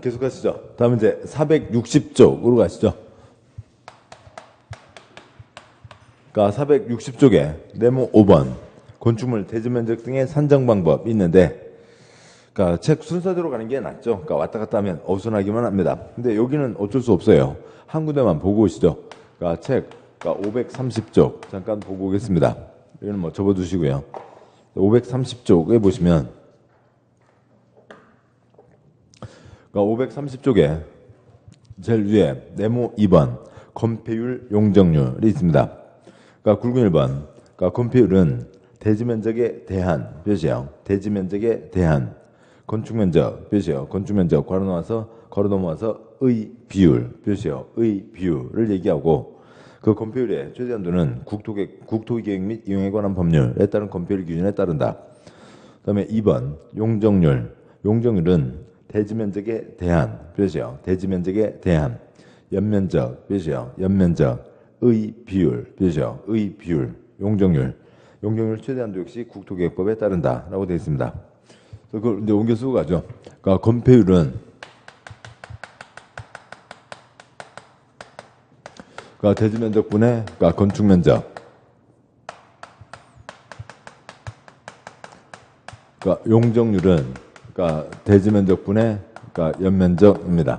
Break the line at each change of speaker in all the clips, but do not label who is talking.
계속 가시죠. 다음 이제 460쪽으로 가시죠. 그러니까 460쪽에 네모 5번 건축물 대지 면적 등의 산정 방법이 있는데, 그러니까 책 순서대로 가는 게 낫죠. 그러니까 왔다 갔다 하면 어수선하기만 합니다. 근데 여기는 어쩔 수 없어요. 한 군데만 보고 오시죠. 그러니까 책 530쪽 잠깐 보고 오겠습니다. 이거는 뭐 접어두시고요. 530쪽에 보시면, 그러니까 530쪽에 제일 위에 네모 2번 건폐율 용적률이 있습니다. 그러니까 굵은 1번, 그러니까 건폐율은 대지 면적에 대한 표시예요. 대지 면적에 대한 건축 면적 표시예요. 건축 면적 괄호 넘어와서 의 비율 표시예요. 의 비율을 얘기하고, 그 건폐율의 최대 한도는 국토계획 및 이용에 관한 법률에 따른 건폐율 기준에 따른다. 그다음에 2번 용적률. 용적률은 대지 면적에 대한 표시예요. 대지 면적에 대한 연면적 표시예요. 연면적 의 비율 표시예요. 의 비율 용적률. 용적률 최대 한도 역시 국토계획법에 따른다라고 되어 있습니다. 그걸 이제 옮겨 쓰고 가죠. 그러니까 건폐율은, 그러니까 대지 면적분의 그러니까 건축 면적. 그러니까 용적률은 그러니까 대지 면적분의 그러니까 연면적입니다.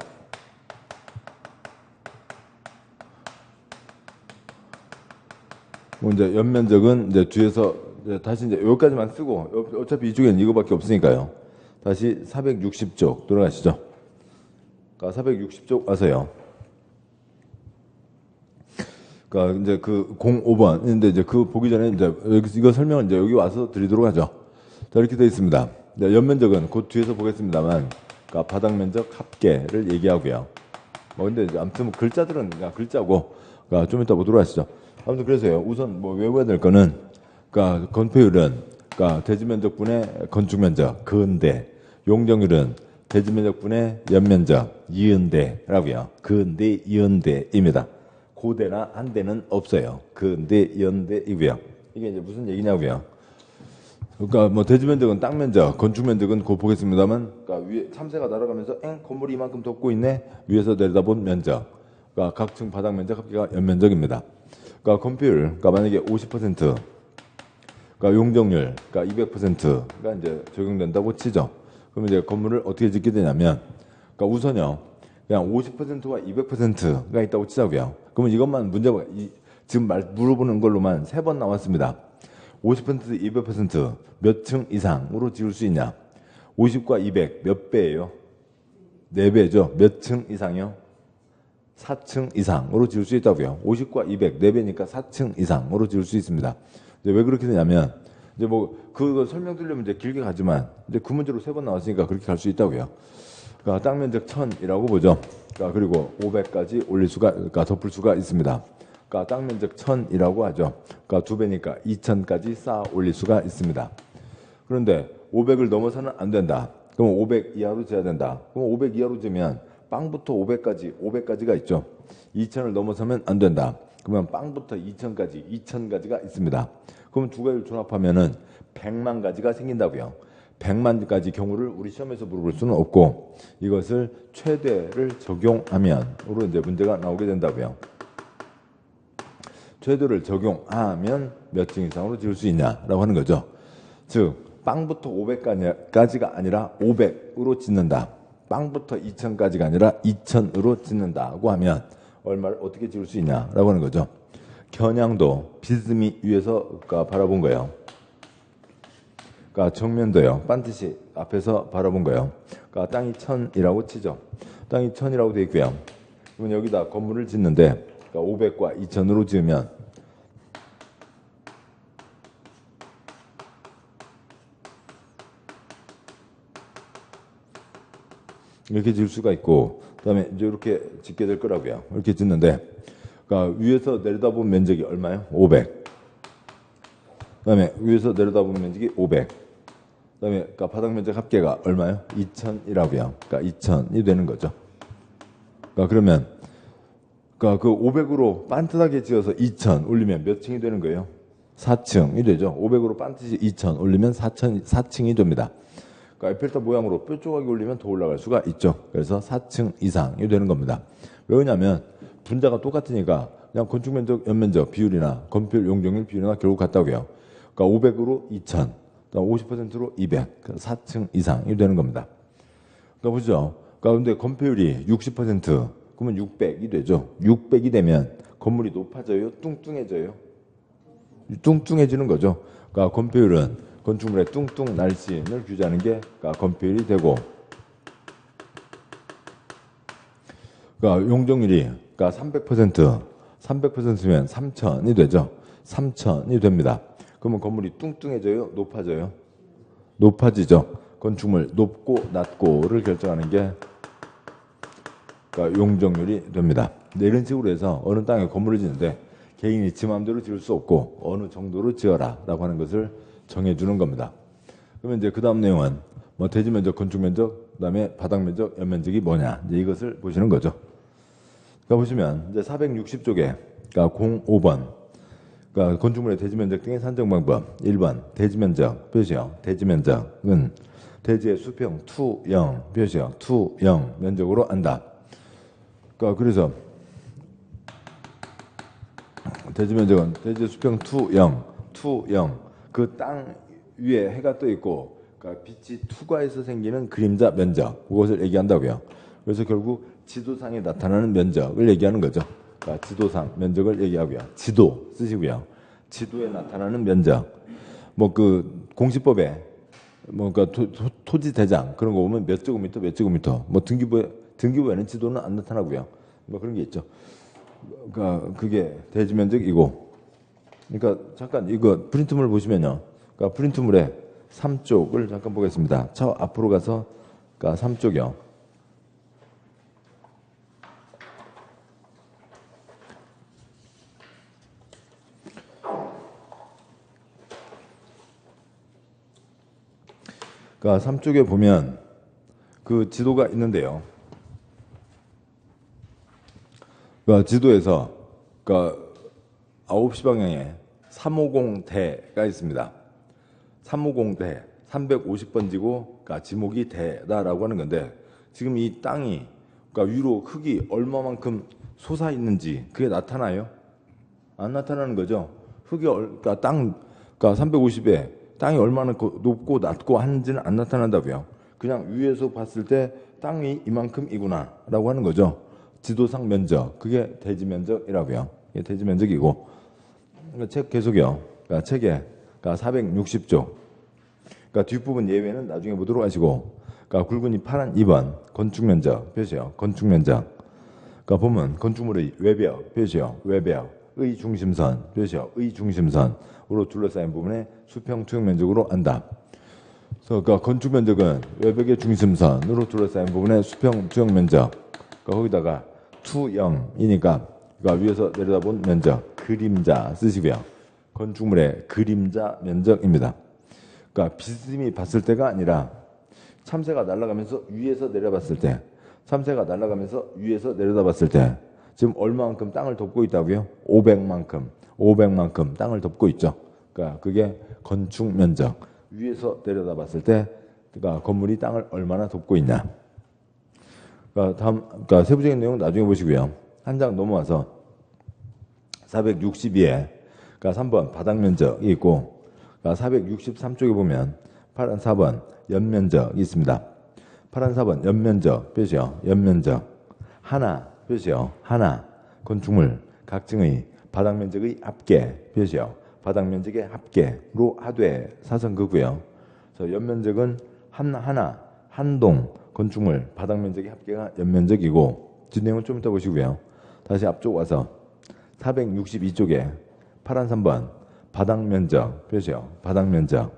이제 연면적은 이제 뒤에서 이제 다시 이제 여기까지만 쓰고, 어차피 이쪽에는 이거밖에 없으니까요. 다시 460쪽 돌아가시죠. 그러니까 460쪽 와서요. 그러니까 이제 그 05번 인데 이제 그 보기 전에 이제 이거 설명을 이제 여기 와서 드리도록 하죠. 자, 이렇게 되어 있습니다. 연면적은 곧 뒤에서 보겠습니다만, 그러니까 바닥 면적 합계를 얘기하고요. 뭐 근데 이제 아무튼 뭐 글자들은 그냥 글자고, 그러니까 좀 이따 보도록 하시죠. 아무튼 그래서요. 우선 뭐 외워야 될 거는, 그러니까 건폐율은 그러니까 대지 면적분의 건축 면적 근대, 용적률은 대지 면적분의 연면적 이은대라고요. 근대 이은대입니다. 고대나 한대는 없어요. 근대 이은대이고요. 이게 이제 무슨 얘기냐고요. 그러니까 뭐 대지 면적은 땅 면적, 건축 면적은 곧 보겠습니다만, 그러니까 위에 참새가 날아가면서 건물이 이만큼 덮고 있네. 위에서 내려다본 면적. 그러니까 각층 바닥 면적 합계가 연면적입니다. 그러니까 건폐율, 그러니까 만약에 50%, 그러니까 용적률, 그러니까 200%가 이제 적용된다고 치죠. 그럼 이제 건물을 어떻게 짓게 되냐면, 그러니까 우선요, 그냥 50%와 200%가 있다고 치자고요. 그러면 이것만 문제가, 지금 물어보는 걸로만 3번 나왔습니다. 50%, 200% 몇 층 이상으로 지을 수 있냐? 50과 200 몇 배예요? 4배죠. 몇 층 이상이요? 4층 이상으로 지을 수 있다고요. 50과 200 4배니까 4층 이상으로 지을 수 있습니다. 이제 왜 그렇게 되냐면, 이제 뭐 그거 설명드리려면 이제 길게 가지만, 이제 그 문제로 3번 나왔으니까 그렇게 갈 수 있다고요. 그러니까 땅 면적 1000이라고 보죠. 그러니까 그리고 500까지 올릴 수가, 그러니까 덮을 수가 있습니다. 그러니까 땅 면적 1000이라고 하죠. 그러니까 2배니까 2000까지 쌓아 올릴 수가 있습니다. 그런데 500을 넘어서는 안 된다. 그럼 500 이하로 재야 된다. 그럼 500 이하로 재면 빵부터 500까지가 있죠. 2000을 넘어서면 안 된다. 그러면 빵부터 2000까지가 있습니다. 그럼 두 가지를 종합하면은 100만 가지가 생긴다고요. 100만 가지 경우를 우리 시험에서 물어볼 수는 없고, 이것을 최대를 적용하면으로 이제 문제가 나오게 된다고요. 최대를 적용하면 몇 층 이상으로 지을 수 있냐라고 하는 거죠. 즉 빵부터 500까지가 아니라 500으로 짓는다. 빵부터 2000까지가 아니라 2000으로 짓는다고 하면 얼마를 어떻게 지을 수 있냐라고 하는 거죠. 겨냥도 비스미 위에서 바라본 거예요. 그러니까 정면도요. 반드시 앞에서 바라본 거예요. 그러니까 땅이 1000이라고 치죠. 땅이 1000이라고 되어 있고요. 그러면 여기다 건물을 짓는데, 그러니까 500과 2000으로 지으면 이렇게 지을 수가 있고, 그다음에 이제 이렇게 짓게 될 거라고요. 이렇게 짓는데, 그러니까 위에서 내려다본 면적이 얼마요? 500. 그다음에 위에서 내려다본 면적이 500. 그다음에 그러니까 바닥 면적 합계가 얼마요? 2000이라고요. 그러니까 2000이 되는 거죠. 그러니까 그러면 그러니까 그 500으로 반듯하게 지어서 2000 올리면 몇 층이 되는 거예요? 4층이 되죠. 500으로 반듯이 2000 올리면 4층이 됩니다. 그러니까 에펠탑 모양으로 뼈 조각이 올리면 더 올라갈 수가 있죠. 그래서 4층 이상이 되는 겁니다. 왜냐하면 분자가 똑같으니까 그냥 건축 면적, 연면적 비율이나 건폐율, 용적률 비율이나 결국 같다고요. 그러니까 500으로 2000, 50%로 200, 4층 이상이 되는 겁니다. 그러니까 보죠. 그러니까 근데 건폐율이 60%, 그러면 600이 되죠. 600이 되면 건물이 높아져요, 뚱뚱해져요? 뚱뚱해지는 거죠. 그러니까 건폐율은 건축물의 뚱뚱 날씬을 규제하는 게 그러니까 건폐율이 되고, 그러니까 용적률이 그러니까 300%면 3000이 되죠. 3000이 됩니다. 그러면 건물이 뚱뚱해져요, 높아져요? 높아지죠. 건축물 높고 낮고를 결정하는 게 그러니까 용적률이 됩니다. 이런 식으로 해서 어느 땅에 건물을 짓는데 개인이 지 마음대로 지을 수 없고 어느 정도로 지어라 라고 하는 것을 정해주는 겁니다. 그러면 이제 그 다음 내용은 뭐 대지 면적, 건축 면적, 그 다음에 바닥 면적, 연면적이 뭐냐, 이제 이것을 보시는 거죠. 그러니까 보시면 이제 460쪽에 그러니까 05번, 그러니까 건축물의 대지 면적 등의 산정 방법. 1번 대지 면적 표시요. 대지 면적은 대지의 수평 투영 표시요. 투영 면적으로 안다. 그러니까 그래서 대지 면적은 대지의 수평 투영 그 땅 위에 해가 떠 있고 그러니까 빛이 투과해서 생기는 그림자 면적, 그것을 얘기한다고요. 그래서 결국 지도상에 나타나는 면적을 얘기하는 거죠. 그러니까 지도상 면적을 얘기하고요. 지도 쓰시고요. 지도에 나타나는 면적. 뭐 그 공시법에 뭐 그러니까 토지 대장 그런 거 보면 몇 제곱미터 몇 제곱미터. 뭐 등기부에는 지도는 안 나타나고요. 뭐 그런 게 있죠. 그러니까 그게 대지 면적이고. 그러니까 잠깐 이거 프린트물 보시면요. 그러니까 프린트물에 3쪽을 잠깐 보겠습니다. 저 앞으로 가서 그러니까 3쪽이요. 그러니까 3쪽에 보면 그 지도가 있는데요. 그러니까 지도에서 그러니까 9시 방향에 350대가 있습니다. 350대 350번지고 그러니까 지목이 대다라고 하는 건데 지금 이 땅이 그러니까 위로 흙이 얼마만큼 솟아 있는지 그게 나타나요? 안 나타나는 거죠. 흙이 그러니까 그러니까 350에 땅이 얼마나 높고 낮고 하는지는 안 나타난다고요. 그냥 위에서 봤을 때 땅이 이만큼이구나 라고 하는 거죠. 지도상 면적, 그게 대지 면적이라고요. 이게 대지 면적이고, 그러니까 책 계속이요. 그러니까 책에 그러니까 460조. 그러니까 뒷부분 예외는 나중에 보도록 하시고, 그러니까 굵은이 파란 2번 건축 면적 표시요. 건축 면적. 그러니까 보면 건축물의 외벽 표시요. 외벽의 중심선 표시요. 의 중심선으로 둘러싸인 부분의 수평 투영 면적으로 안다. 그러니까 건축 면적은 외벽의 중심선으로 둘러싸인 부분의 수평 투영 면적. 그러니까 거기다가 투영이니까 그러니까 위에서 내려다본 면적, 그림자 쓰시고요. 건축물의 그림자 면적입니다. 그러니까 비스듬히 봤을 때가 아니라 참새가 날아가면서 위에서 내려봤을 때, 참새가 날아가면서 위에서 내려다봤을 때 지금 얼마만큼 땅을 덮고 있다고요? 500만큼 땅을 덮고 있죠. 그러니까 그게 건축 면적. 위에서 내려다봤을 때 그러니까 건물이 땅을 얼마나 덮고 있냐. 그러니까 세부적인 내용 나중에 보시고요. 한 장 넘어와서 462에 그러니까 3번 바닥 면적이 있고 그러니까 463쪽에 보면 파란 4번 연면적이 있습니다. 파란 4번 연면적 표시요. 연면적 하나 표시요. 하나 건축물 각층의 바닥 면적의 합계 표시요. 바닥 면적의 합계로 하되 사선그고요. 그래서 연면적은 하나 한동 건축물 바닥 면적의 합계가 연면적이고 뒷내용은 좀 이따 보시고요. 다시 앞쪽 와서 462쪽에 파란 3번 바닥 면적 표시요. 바닥 면적.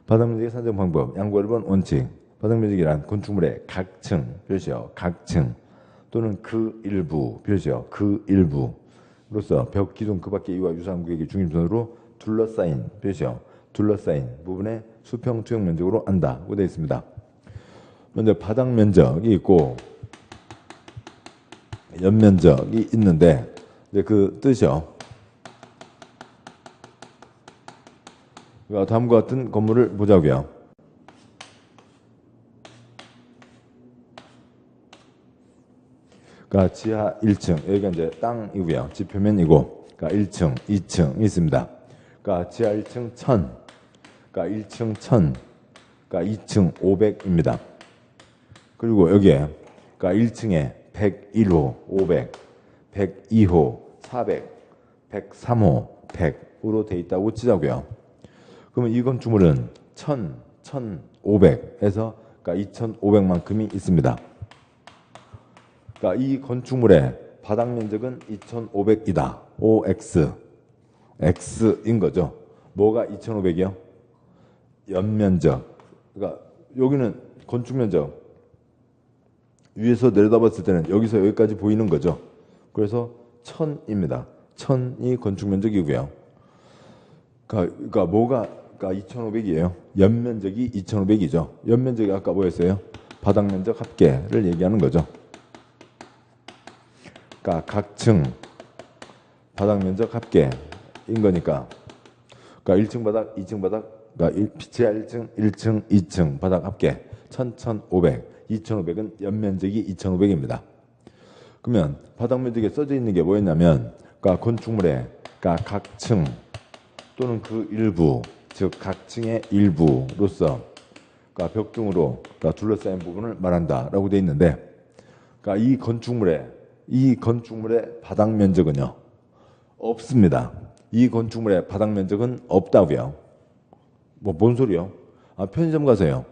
바닥 면적의 산정 방법 양보 1번 원칙. 바닥 면적이란 건축물의 각층 표시요. 각층 또는 그 일부 표시요. 그 일부로서 벽, 기둥, 그 밖의 이와 유사한 구역의 중심선으로 둘러싸인 표시요. 둘러싸인 부분의 수평 투영 면적으로 안다고 되어 있습니다. 먼저 바닥 면적이 있고 연면적이 있는데 이제 그 뜻이요. 다음과 같은 건물을 보자고요. 그러니까 지하 1층, 여기가 이제 땅이고요. 지표면이고, 그러니까 1층, 2층 있습니다. 그러니까 지하 1층 1000, 그러니까 1층 1000, 그러니까 2층 500입니다. 그리고 여기에, 그러니까 1층에 101호 500, 102호 400, 103호 100으로 돼 있다고 치자고요. 그러면 이 건축물은 1000, 1500에서 그러니까 2500만큼이 있습니다. 그러니까 이 건축물의 바닥 면적은 2500이다. OX. X인 거죠. 뭐가 2500이요? 연면적. 그러니까 여기는 건축 면적. 위에서 내려다봤을 때는 여기서 여기까지 보이는 거죠. 그래서 1000입니다. 1000이 건축 면적이고요. 그러니까 뭐가 그러니까 2500이에요. 연면적이 2500이죠. 연면적이 아까 뭐였어요? 바닥 면적 합계를 얘기하는 거죠. 그러니까 각층 바닥 면적 합계인 거니까. 그러니까 1층 바닥, 2층 바닥, 그러니까 지하 1층, 1층, 2층 바닥 합계 1000, 1500, 2500은 연면적이 2500입니다. 그러면 바닥 면적에 써져 있는 게 뭐였냐면, 그러니까 건축물의 그러니까 각층 또는 그 일부, 즉 각층의 일부로서 그러니까 벽 등으로 그러니까 둘러싸인 부분을 말한다라고 되어 있는데, 그러니까 이 건축물의 바닥 면적은요 없습니다. 이 건축물의 바닥 면적은 없다고요. 뭐 뭔 소리요? 아, 편의점 가세요.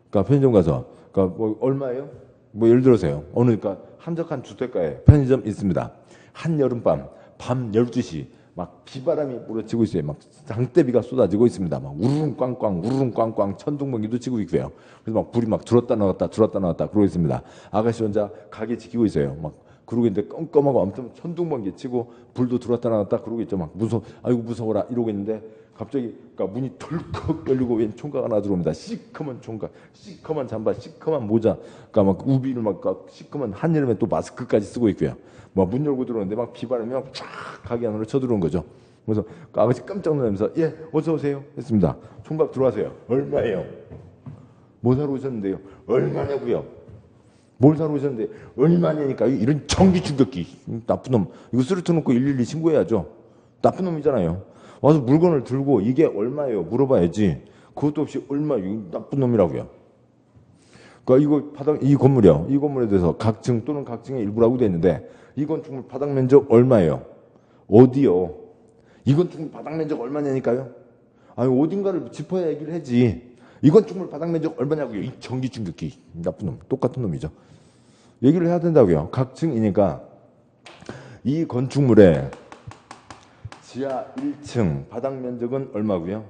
그러니까 편의점 가서 그러니까 뭐 얼마예요? 뭐 예를 들어서요. 어느 그러니까 한적한 주택가에 편의점 있습니다. 한여름밤 밤 12시 막 비바람이 몰아치고 있어요. 막 장대비가 쏟아지고 있습니다. 막 우르릉 꽝꽝 우르릉 꽝꽝 천둥번개도 치고 있고요. 그래서 막 불이 막 들었다 나왔다 그러고 있습니다. 아가씨 혼자 가게 지키고 있어요. 막 그러고 있는데 껌껌하고 엄청 천둥번개 치고 불도 들었다 나왔다 그러고 있죠. 막 아이고 무서워라 이러고 있는데 갑자기 그러니까 문이 덜컥 열리고 웬 총각 하나 들어옵니다. 시커먼 총각, 시커먼 잠바, 시커먼 모자, 그러니까 막 우비를 막 시커먼 한여름에 또 마스크까지 쓰고 있고요. 막 문 열고 들어오는데 막 비바람이 막 쫙 가게 안으로 쳐들어온 거죠. 그래서 그 아가씨 깜짝 놀라면서 예 어서 오세요 했습니다. 총각 들어와세요. 얼마예요? 뭐 사러 오셨는데요? 얼마냐고요? 뭘 사러 오셨는데 얼마냐니까. 이런 전기 충격기 나쁜 놈 이거 쓰러뜨 놓고 112 신고해야죠. 나쁜 놈이잖아요. 와서 물건을 들고 이게 얼마예요? 물어봐야지. 그것도 없이 얼마예요? 나쁜 놈이라고요. 그러니까 이거 이 건물이요. 이 건물에 대해서 각층 또는 각층의 일부라고 되어 있는데 이 건축물 바닥 면적 얼마예요? 어디요? 이 건축물 바닥 면적 얼마냐니까요? 아니 어딘가를 짚어야 얘기를 하지. 이 건축물 바닥 면적 얼마냐고요? 이 전기 충격기 나쁜 놈 똑같은 놈이죠. 얘기를 해야 된다고요. 각층이니까 이 건축물의 지하 1층 바닥 면적은 얼마고요?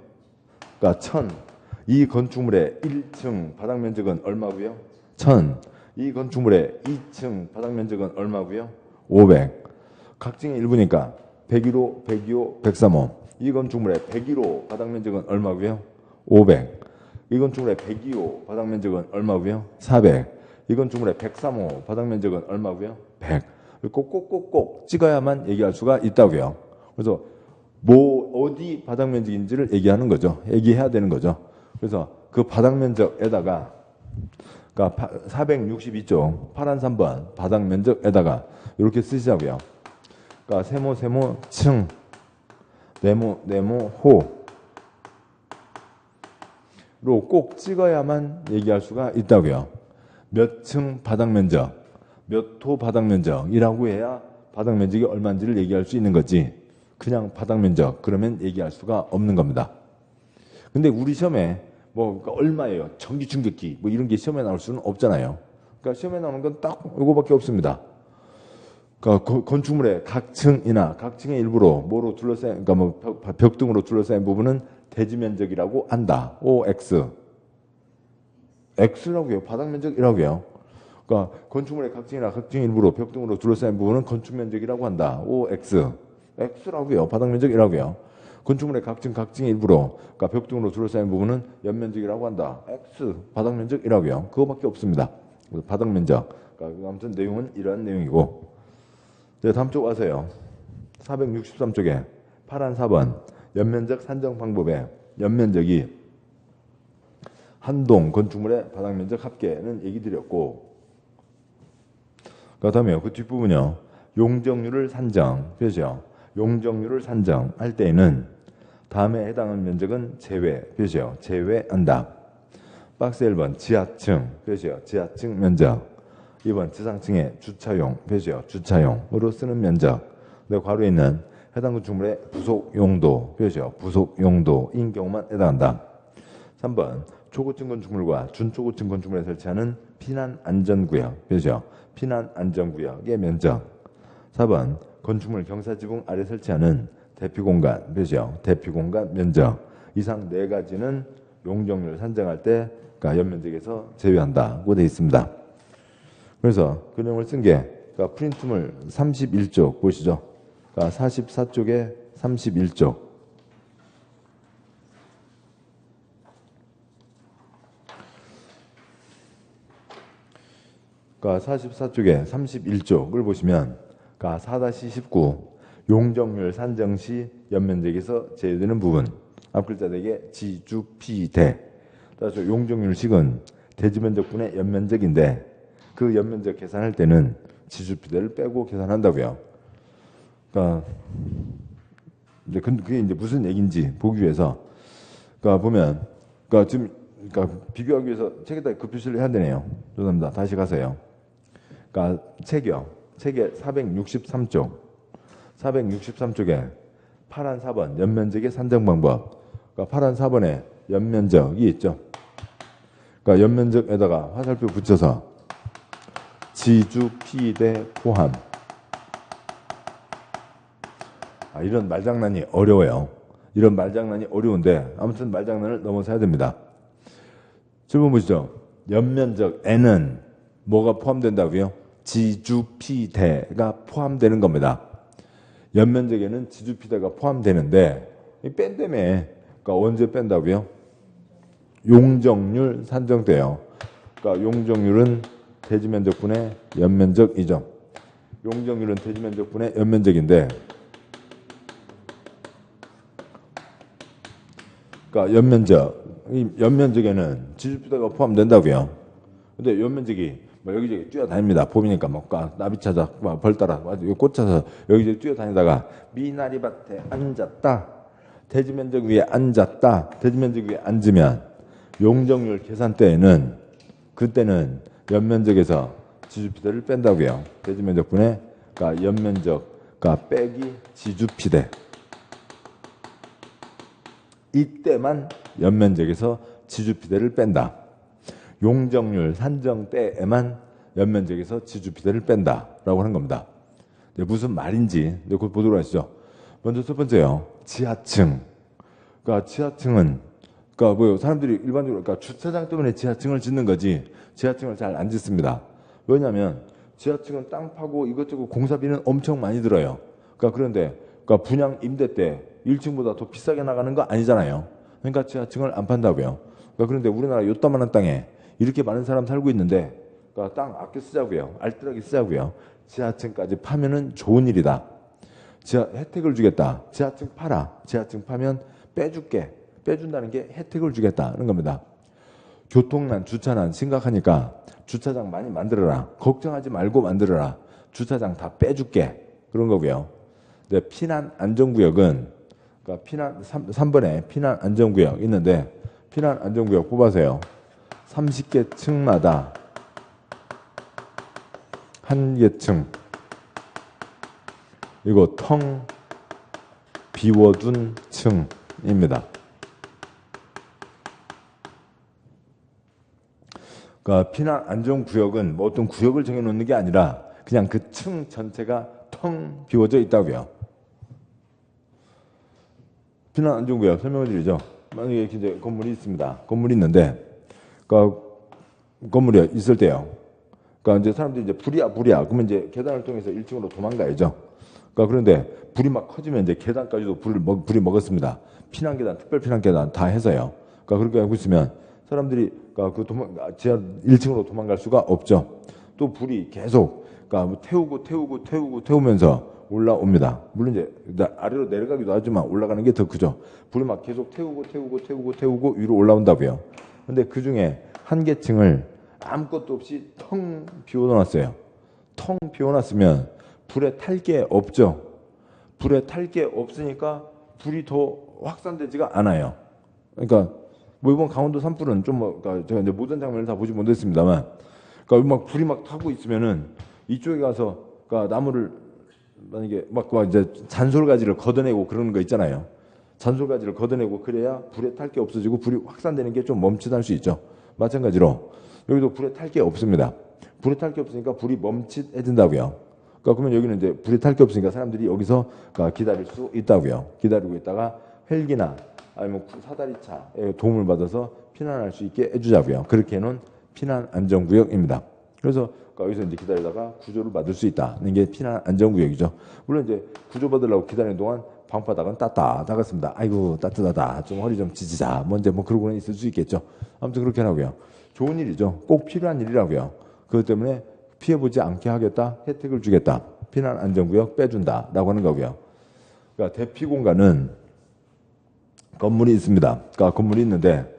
그러니까 1000. 이 건축물의 1층 바닥 면적은 얼마고요? 1000. 이 건축물의 2층 바닥 면적은 얼마고요? 500. 각층의 일부니까 101호, 102호, 103호. 이 건축물의 101호 바닥 면적은 얼마고요? 500. 이 건축물의 102호 바닥 면적은 얼마고요? 400. 이 건축물의 103호 바닥 면적은 얼마고요? 100. 꼭꼭꼭꼭 찍어야만 얘기할 수가 있다고요. 그래서 뭐 어디 바닥 면적인지를 얘기하는 거죠. 얘기해야 되는 거죠. 그래서 그 바닥 면적에다가 그러니까 462쪽 파란 3번 바닥 면적에다가 이렇게 쓰시자고요. 그러니까 세모 층 네모 호로 꼭 찍어야만 얘기할 수가 있다고요. 몇 층 바닥 면적, 몇 호 바닥 면적이라고 해야 바닥 면적이 얼마인지를 얘기할 수 있는 거지. 그냥 바닥 면적 그러면 얘기할 수가 없는 겁니다. 근데 우리 시험에 뭐 그러니까 얼마예요? 전기 충격기 뭐 이런 게 시험에 나올 수는 없잖아요. 그러니까 시험에 나오는 건 딱 이거밖에 없습니다. 그러니까 건축물의 각층이나 각층의 일부로 뭐로 둘러싸인 그러니까 뭐 벽 등으로 둘러싸인 부분은 대지 면적이라고 한다. OX. X라고요. 바닥 면적이라고요. 그러니까 건축물의 각층이나 각층의 일부로 벽 등으로 둘러싸인 부분은 건축 면적이라고 한다. OX. X라고요. 바닥 면적이라고요. 건축물의 각층의 일부로 그러니까 벽 등으로 둘러싸인 부분은 연면적이라고 한다. X. 바닥 면적이라고요. 그거밖에 없습니다. 바닥 면적. 그러니까 아무튼 내용은 이러한 내용이고. 네, 다음 쪽 와서요. 463쪽에 파란 4번 연면적 산정 방법에 연면적이 한 동 건축물의 바닥 면적 합계는 얘기 드렸고, 다음에요. 그 뒷부분이요. 용적률을 산정. 표시요. 용적률을 산정할 때에는 다음에 해당하는 면적은 제외. 표시요. 제외한다. 박스 1번 지하층. 표시요. 지하층 면적. 2번 지상층의 주차용. 표시요. 주차용으로 쓰는 면적. 괄호에 있는 해당 건축물의 부속 용도. 표시요. 부속 용도인 경우만 해당한다. 3번 초고층 건축물과 준초고층 건축물에 설치하는 피난 안전구역. 표시요. 피난 안전구역의 면적. 4번 건축물 경사지붕 아래 설치하는 대피공간. 표시요. 대피공간 면적. 이상 네 가지는 용적률 산정할 때 연면적에서 제외한다고 되어 있습니다. 그래서 그 내용을 쓴 게 프린트물 31쪽 보시죠. 44쪽에 31쪽. 44쪽에 31쪽을 보시면 4-19 용적률 산정 시 연면적에서 제외되는 부분. 앞글자 대개 지주피대. 따라서 용적률식은 대지면적분의 연면적인데 그 연면적 계산할 때는 지주피대를 빼고 계산한다고요. 이제 그게 이제 무슨 얘기인지 보기 위해서 보면 지금 비교하기 위해서 책에다 그 표시를 해야 되네요. 죄송합니다. 다시 가세요. 책이요. 책의 463쪽. 463쪽에 파란 4번 연면적의 산정 방법. 파란 4번에 연면적이 있죠. 연면적에다가 화살표 붙여서 지주피대 포함. 이런 말장난이 어려워요. 이런 말장난이 어려운데 아무튼 말장난을 넘어서야 됩니다. 질문 보시죠. 연면적에는 뭐가 포함된다고요? 지주피대가 포함되는 겁니다. 연면적에는 지주피대가 포함되는데 뺀다며. 언제 뺀다고요? 용적률 산정 때요. 용적률은 대지면적분의 연면적이죠. 용적률은 대지면적분의 연면적인데 연면적에는 지주피대가 포함된다고요. 근데 연면적이 여기저기 뛰어다닙니다. 봄이니까 나비 찾아 벌 따라 꽃 찾아 여기저기 뛰어다니다가 미나리밭에 앉았다. 대지면적 위에 앉았다. 대지면적 위에 앉으면 용적률 계산 때에는 그때는 연면적에서 지주피대를 뺀다고요. 대지면적분의 연면적 빼기 지주피대. 이때만 연면적에서 지주피대를 뺀다. 용적률 산정 때에만 연면적에서 지주피대를 뺀다라고 하는 겁니다. 무슨 말인지 그걸 보도록 하시죠. 먼저 첫 번째요. 지하층. 지하층은 사람들이 일반적으로 주차장 때문에 지하층을 짓는 거지 지하층을 잘 안 짓습니다. 왜냐하면 지하층은 땅 파고 이것저것 공사비는 엄청 많이 들어요. 그런데 분양 임대 때 1층보다 더 비싸게 나가는 거 아니잖아요. 그러니까 지하층을 안 판다고요. 그런데 우리나라 요따만한 땅에 이렇게 많은 사람 살고 있는데 땅 아껴 쓰자고요. 알뜰하게 쓰자고요. 지하층까지 파면은 좋은 일이다. 혜택을 주겠다. 지하층 팔아. 지하층 파면 빼줄게. 빼준다는 게 혜택을 주겠다는 겁니다. 교통난, 주차난 심각하니까 주차장 많이 만들어라. 걱정하지 말고 만들어라. 주차장 다 빼줄게. 그런 거고요. 근데 피난 안전구역은 3번에 피난 안전구역 있는데 피난 안전구역 뽑아서요. 30개 층마다 한 개 층 이거 텅 비워둔 층입니다. 피난 안전구역은 어떤 구역을 정해놓는 게 아니라 그냥 그 층 전체가 텅 비워져 있다고요. 피난 안전구역 설명을 드리죠. 만약에 이제 건물이 있습니다. 건물이 있는데, 건물이 있을 때요. 이제 사람들이 이제 불이야. 그러면 이제 계단을 통해서 1층으로 도망가야죠. 그런데 불이 막 커지면 이제 계단까지도 불이 먹었습니다. 피난 계단, 특별 피난 계단 다 해서요. 그렇게 하고 있으면 사람들이 지하 1층으로 도망갈 수가 없죠. 또 불이 계속 태우면서 올라옵니다. 물론 이제 아래로 내려가기도 하지만 올라가는 게 더 크죠. 불이 막 계속 태우고 위로 올라온다고요. 근데 그 중에 한 개 층을 아무것도 없이 텅 비워놓았어요. 텅 비워놨으면 불에 탈 게 없죠. 불에 탈 게 없으니까 불이 더 확산되지가 않아요. 그러니까 뭐 이번 강원도 산불은 좀 뭐 그러니까 제가 이제 모든 장면을 다 보지 못했습니다만, 그러니까 막 불이 막 타고 있으면은 이쪽에 가서 그러니까 나무를 만약에 막 이제 잔솔가지를 걷어내고 그러는 거 있잖아요. 잔솔가지를 걷어내고 그래야 불에 탈 게 없어지고 불이 확산되는 게 좀 멈칫할 수 있죠. 마찬가지로 여기도 불에 탈 게 없습니다. 불에 탈 게 없으니까 불이 멈칫해진다고요. 그러니까 그러면 여기는 이제 불에 탈 게 없으니까 사람들이 여기서 기다릴 수 있다고요. 기다리고 있다가 헬기나 아니면 사다리차에 도움을 받아서 피난할 수 있게 해주자고요. 그렇게 해놓은 피난 안전구역입니다. 그래서 여기서 이제 기다리다가 구조를 받을 수 있다는 게 피난 안전구역이죠. 물론 이제 구조받으려고 기다리는 동안 방바닥은 따뜻하겠습니다. 아이고 따뜻하다. 좀 허리 좀 지지자. 뭐 이제 뭐 그러고는 있을 수 있겠죠. 아무튼 그렇게 하고요. 좋은 일이죠. 꼭 필요한 일이라고요. 그것 때문에 피해보지 않게 하겠다. 혜택을 주겠다. 피난 안전구역 빼준다라고 하는 거고요. 그러니까 대피 공간은 건물이 있습니다. 그러니까 건물이 있는데,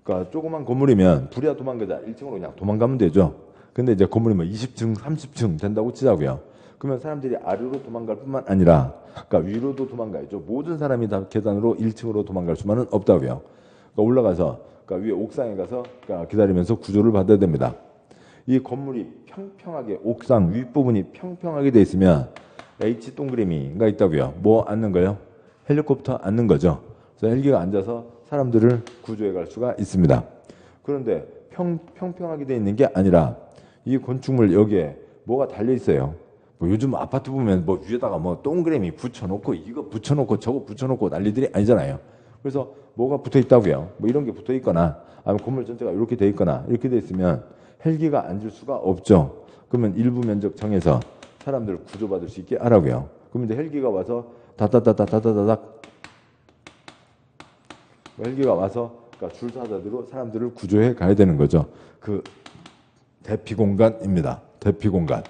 그러니까 조그만 건물이면 불이야 도망가자. 1층으로 그냥 도망가면 되죠. 근데 이제 건물이 뭐 20층, 30층 된다고 치자고요. 그러면 사람들이 아래로 도망갈 뿐만 아니라, 그러니까 위로도 도망가야죠. 모든 사람이 다 계단으로 1층으로 도망갈 수만은 없다고요. 그러니까 올라가서, 그러니까 위에 옥상에 가서 그러니까 기다리면서 구조를 받아야 됩니다. 이 건물이 평평하게 옥상 윗부분이 평평하게 돼 있으면 H 동그라미가 있다고요. 뭐 앉는 거요? 헬리콥터 앉는 거죠. 그래서 헬기가 앉아서 사람들을 구조해 갈 수가 있습니다. 그런데 평평하게 돼 있는 게 아니라 이 건축물 여기에 뭐가 달려 있어요. 뭐 요즘 아파트 보면 뭐 위에다가 뭐 동그라미 붙여놓고 이거 붙여놓고 저거 붙여놓고 난리들이 아니잖아요. 그래서 뭐가 붙어 있다고요. 뭐 이런 게 붙어 있거나 아니면 건물 전체가 이렇게 돼 있거나 이렇게 돼 있으면 헬기가 앉을 수가 없죠. 그러면 일부 면적 정해서 사람들 구조받을 수 있게 하라고요. 그러면 이제 헬기가 와서 다다다다다다닥 헬기가 와서 그러니까 줄사다대로 사람들을 구조해 가야 되는 거죠. 그 대피 공간입니다. 대피 공간.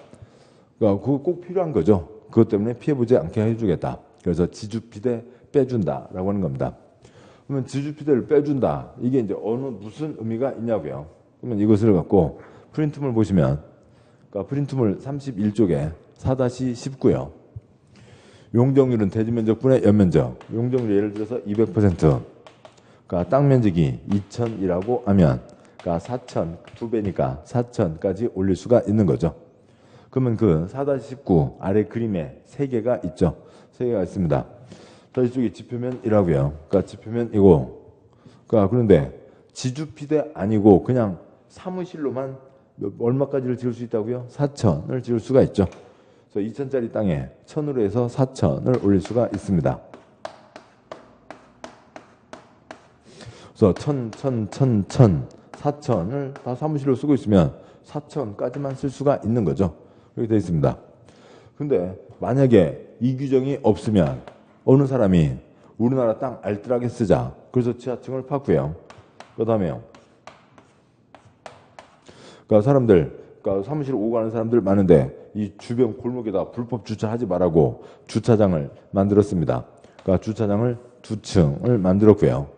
그러니까 그거 꼭 필요한 거죠. 그것 때문에 피해보지 않게 해주겠다. 그래서 지주피대 빼준다라고 하는 겁니다. 그러면 지주피대를 빼준다. 이게 이제 무슨 의미가 있냐고요. 그러면 이것을 갖고 프린트물 보시면, 그러니까 프린트물 31쪽에 4-19요. 용적률은 대지면적분의 연면적. 용적률 예를 들어서 200%. 그러니까 땅 면적이 2,000이라고 하면, 그러니까 4,000 2배니까 4,000까지 올릴 수가 있는 거죠. 그러면 그 4-19 아래 그림에 3개가 있죠. 3개가 있습니다. 자, 이쪽이 지표면이라고요. 그러니까 지표면이고, 그러니까 그런데 지주피대 아니고 그냥 사무실로만 얼마까지를 지을 수 있다고요? 4,000을 지을 수가 있죠. 그래서 2,000짜리 땅에 1,000으로 해서 4,000을 올릴 수가 있습니다. 그래서 1,000, 4,000을 다 사무실로 쓰고 있으면 4,000까지만 쓸 수가 있는 거죠. 그렇게 되어 있습니다. 근데 만약에 이 규정이 없으면 어느 사람이 우리나라 땅 알뜰하게 쓰자. 그래서 지하층을 팠고요. 그 다음에요. 그러니까 사람들, 그러니까 사무실 오고 가는 사람들 많은데 이 주변 골목에다 불법 주차하지 말라고 주차장을 만들었습니다. 그러니까 주차장을 2층을 만들었고요.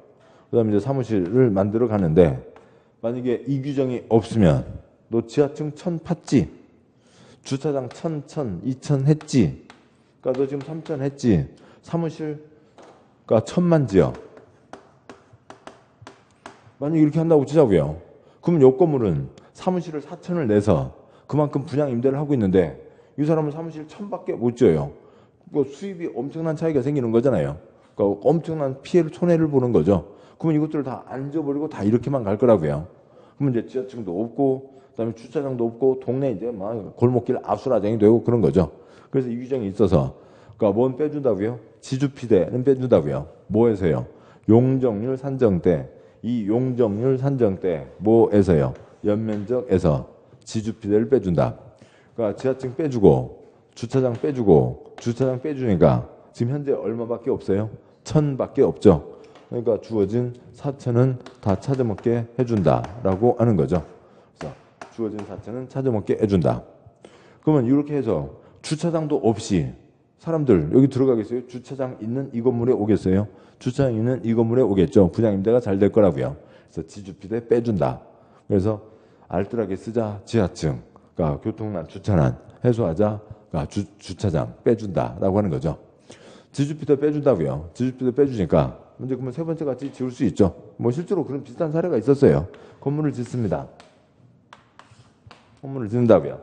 그 다음에 이제 사무실을 만들어 가는데 만약에 이 규정이 없으면 너 지하층 1,000 팠지? 주차장 1,000, 2,000 했지? 그러니까 너 지금 3,000 했지? 사무실 그러니까 1,000만 지어. 만약에 이렇게 한다고 치자고요. 그러면 요 건물은 사무실을 4,000을 내서 그만큼 분양 임대를 하고 있는데 이 사람은 사무실 1,000밖에 못 지어요. 그 수입이 엄청난 차이가 생기는 거잖아요. 그러니까 엄청난 피해를 손해를 보는 거죠. 그러면 이것들을 다 안 지어버리고 다 이렇게만 갈 거라고요. 그러면 이제 지하층도 없고 그다음에 주차장도 없고 동네 이제 막 골목길 아수라장이 되고 그런 거죠. 그래서 이 규정이 있어서 그러니까 뭔 빼준다고요? 지주피대는 빼준다고요. 뭐에서요? 용적률 산정 때. 이 용적률 산정 때 뭐에서요? 연면적에서 지주피대를 빼준다. 그러니까 지하층 빼주고 주차장 빼주고 주차장 빼주니까 지금 현재 얼마밖에 없어요? 1,000밖에 없죠. 그러니까 주어진 4,000은 다 찾아먹게 해준다라고 하는 거죠. 그래서 주어진 4,000은 찾아먹게 해준다. 그러면 이렇게 해서 주차장도 없이 사람들 여기 들어가겠어요? 주차장 있는 이 건물에 오겠어요? 주차장 있는 이 건물에 오겠죠. 분양 임대가 잘 될 거라고요. 그래서 지주피대 빼준다. 그래서 알뜰하게 쓰자 지하층. 그러니까 교통난, 주차난 해소하자. 그러니까 주차장 빼준다라고 하는 거죠. 지주피터 빼준다고요. 지주피터 빼주니까 문제 그러면 세 번째 같이 지을 수 있죠. 뭐 실제로 그런 비슷한 사례가 있었어요. 건물을 짓습니다. 건물을 짓는다고요.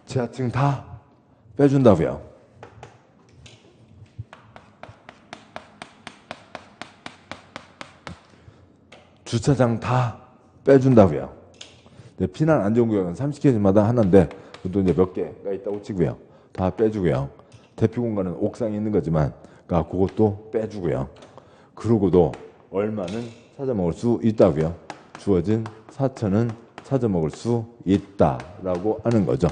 지하층 다 빼준다고요. 주차장 다 빼준다고요. 피난 안전구역은 30km마다 하나인데 그것도 이제 몇 개가 있다고 치고요. 다 빼주고요. 대피 공간은 옥상에 있는 거지만 그러니까 그것도 빼주고요. 그러고도 얼마는 찾아 먹을 수 있다고요. 주어진 4천은 찾아 먹을 수 있다라고 하는 거죠.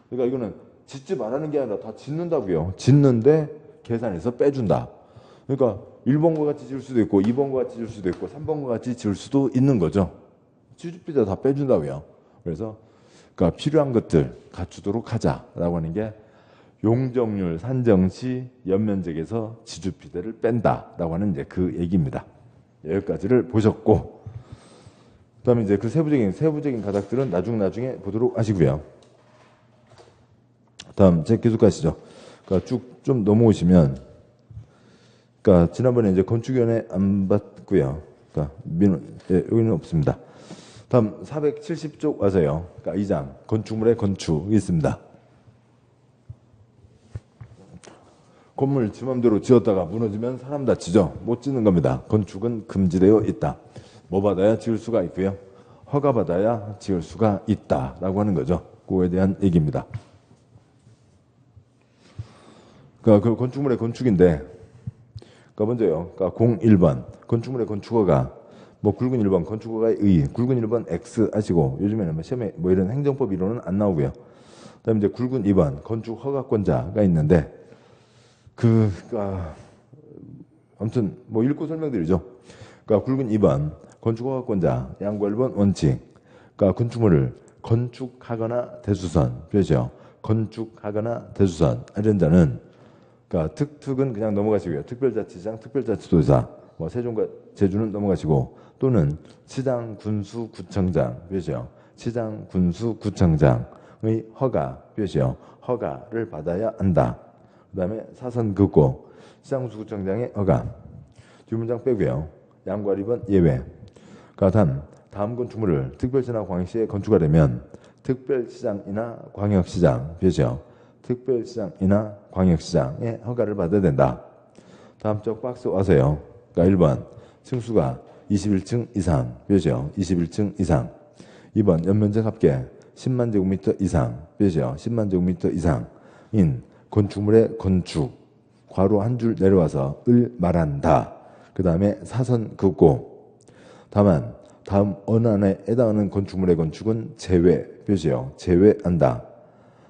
그러니까 이거는 짓지 말라는 게 아니라 다 짓는다고요. 짓는데 계산해서 빼준다. 그러니까 1번과 같이 지을 수도 있고 2번과 같이 지을 수도 있고 3번과 같이 지을 수도 있는 거죠. 지주피터 다 빼준다고요. 그래서 그러니까 필요한 것들 갖추도록 하자라고 하는 게 용적률 산정 시 연면적에서 지주피터를 뺀다라고 하는 이제 그 얘기입니다. 여기까지를 보셨고, 그다음에 이제 그 세부적인 가닥들은 나중에 보도록 하시고요. 다음 제 계속 가시죠. 그러니까 쭉 좀 넘어오시면, 그러니까 지난번에 이제 건축위원회 안 봤고요. 그러니까 여기는 없습니다. 다음 470쪽 와서요. 그러니까 2장 건축물의 건축이 있습니다. 건물 지 맘대로 지었다가 무너지면 사람 다치죠. 못 짓는 겁니다. 건축은 금지되어 있다. 뭐 받아야 지을 수가 있고요. 허가 받아야 지을 수가 있다라고 하는 거죠. 그거에 대한 얘기입니다. 그러니까 그 건축물의 건축인데, 그러니까 먼저요. 그러니까 01번 건축물의 건축허가 뭐 굵은 1번 건축허가의 의, 굵은 1번 X 하시고 요즘에는 뭐 시험에 뭐 이런 행정법 이론은 안 나오고요. 그다음에 이제 굵은 2번 건축허가권자가 있는데 아무튼 뭐 읽고 설명드리죠. 그러니까 굵은 2번 건축허가권자 양구 1번 원칙. 그러니까 건축물을 건축하거나 대수선 표시죠. 건축하거나 대수선 이런 자는 그러니까 특특은 그냥 넘어가시고요. 특별자치장, 특별자치도지사, 뭐 세종과 제주는 넘어가시고 또는 시장, 군수, 구청장 표시요. 시장, 군수, 구청장의 허가 표시요. 허가를 받아야 한다. 그다음에 사선 긋고 시장, 군수, 구청장의 허가. 뒷문장 빼고요. 양과 2번 예외. 그러니까 다음 건축물을 특별시나 광역시에 건축하려면 특별시장이나 광역시장 표시요. 특별시장이나 광역시장의 허가를 받아야 된다. 다음 쪽 박스 와서요. 그러니까 1번 층수가 21층 이상 표시요. 21층 이상. 2번 연면적 합계 10만 제곱미터 이상 표시요. 10만 제곱미터 이상인 건축물의 건축 괄호 한 줄 내려와서 을 말한다. 그 다음에 사선 긋고 다만 다음 어느 안에 해당하는 건축물의 건축은 제외 표시요. 제외한다.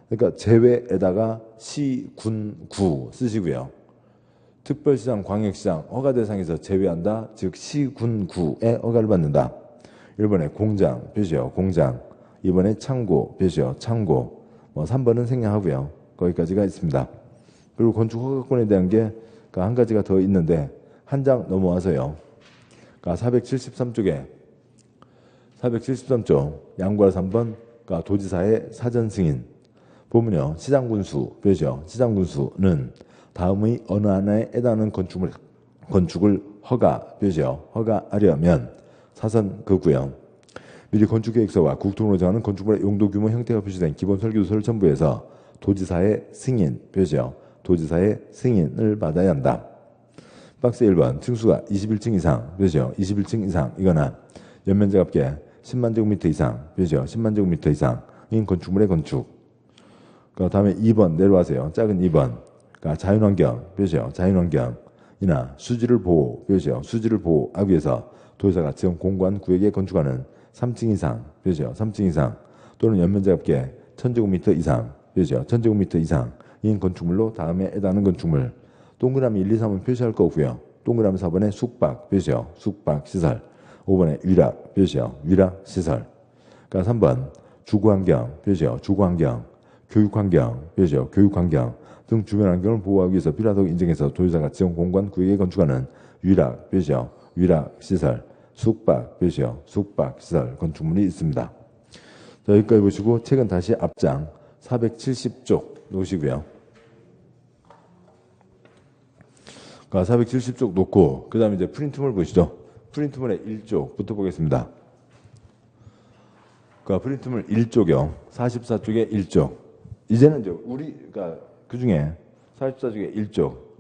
그러니까 제외에다가 시, 군, 구 쓰시고요. 특별시장, 광역시장 허가 대상에서 제외한다. 즉 시, 군, 구에 허가를 받는다. 1번에 공장 표시요. 공장. 2번에 창고 표시요. 창고. 뭐 3번은 생략하고요. 거기까지가 있습니다. 그리고 건축 허가권에 대한 게 한 가지가 더 있는데 한 장 넘어와서요. 그러니까 473쪽에 473쪽 양구할 3번 그러니까 도지사의 사전 승인. 보면요. 시장군수 표시요. 시장군수는 다음의 어느 하나에 해당하는 건축을 허가 표시요. 허가하려면 사선 긋고요. 미리 건축계획서와 국토부로 정하는 건축물의 용도 규모 형태가 표시된 기본 설계도서를 첨부해서 도지사의 승인 표시요. 도지사의 승인을 받아야 한다. 박스 1번 층수가 21층 이상 표시요. 21층 이상이거나 연면적 합계 10만 제곱미터 이상 표시요. 10만 제곱미터 이상인 건축물의 건축. 그 다음에 2번 내려와세요. 작은 2번. 그러니까 자연환경 표시요. 자연환경이나 수지를 보호 표시요. 수지를 보호하기 위해서 도지사가 지정 공간 구역에 건축하는 3층 이상 표시요. 3층 이상 또는 연면적 합계 1000제곱미터 이상 표시요. 1000제곱미터 이상인 건축물로 다음에 해당하는 건축물. 동그라미 1, 2, 3은 표시할 거고요. 동그라미 4번에 숙박 표시요. 숙박시설. 5번에 위락 표시요. 위락시설. 그러니까 3번 주거환경 표시요. 주거환경. 교육환경 표시요. 교육환경 등 주변 환경을 보호하기 위해서 필요하다고 인정해서 도지사가 지정 공간 구역에 건축하는 위락 표시요. 위락시설. 숙박, 표시요. 숙박, 시설, 건축물이 있습니다. 자, 여기까지 보시고 책은 다시 앞장 470쪽 놓으시고요. 그러니까 470쪽 놓고 그 다음에 이제 프린트물 보시죠. 프린트물의 1쪽부터 보겠습니다. 그러니까 프린트물 1쪽이요. 44쪽에 1쪽. 이제는 이제 그러니까 그 중에 44쪽에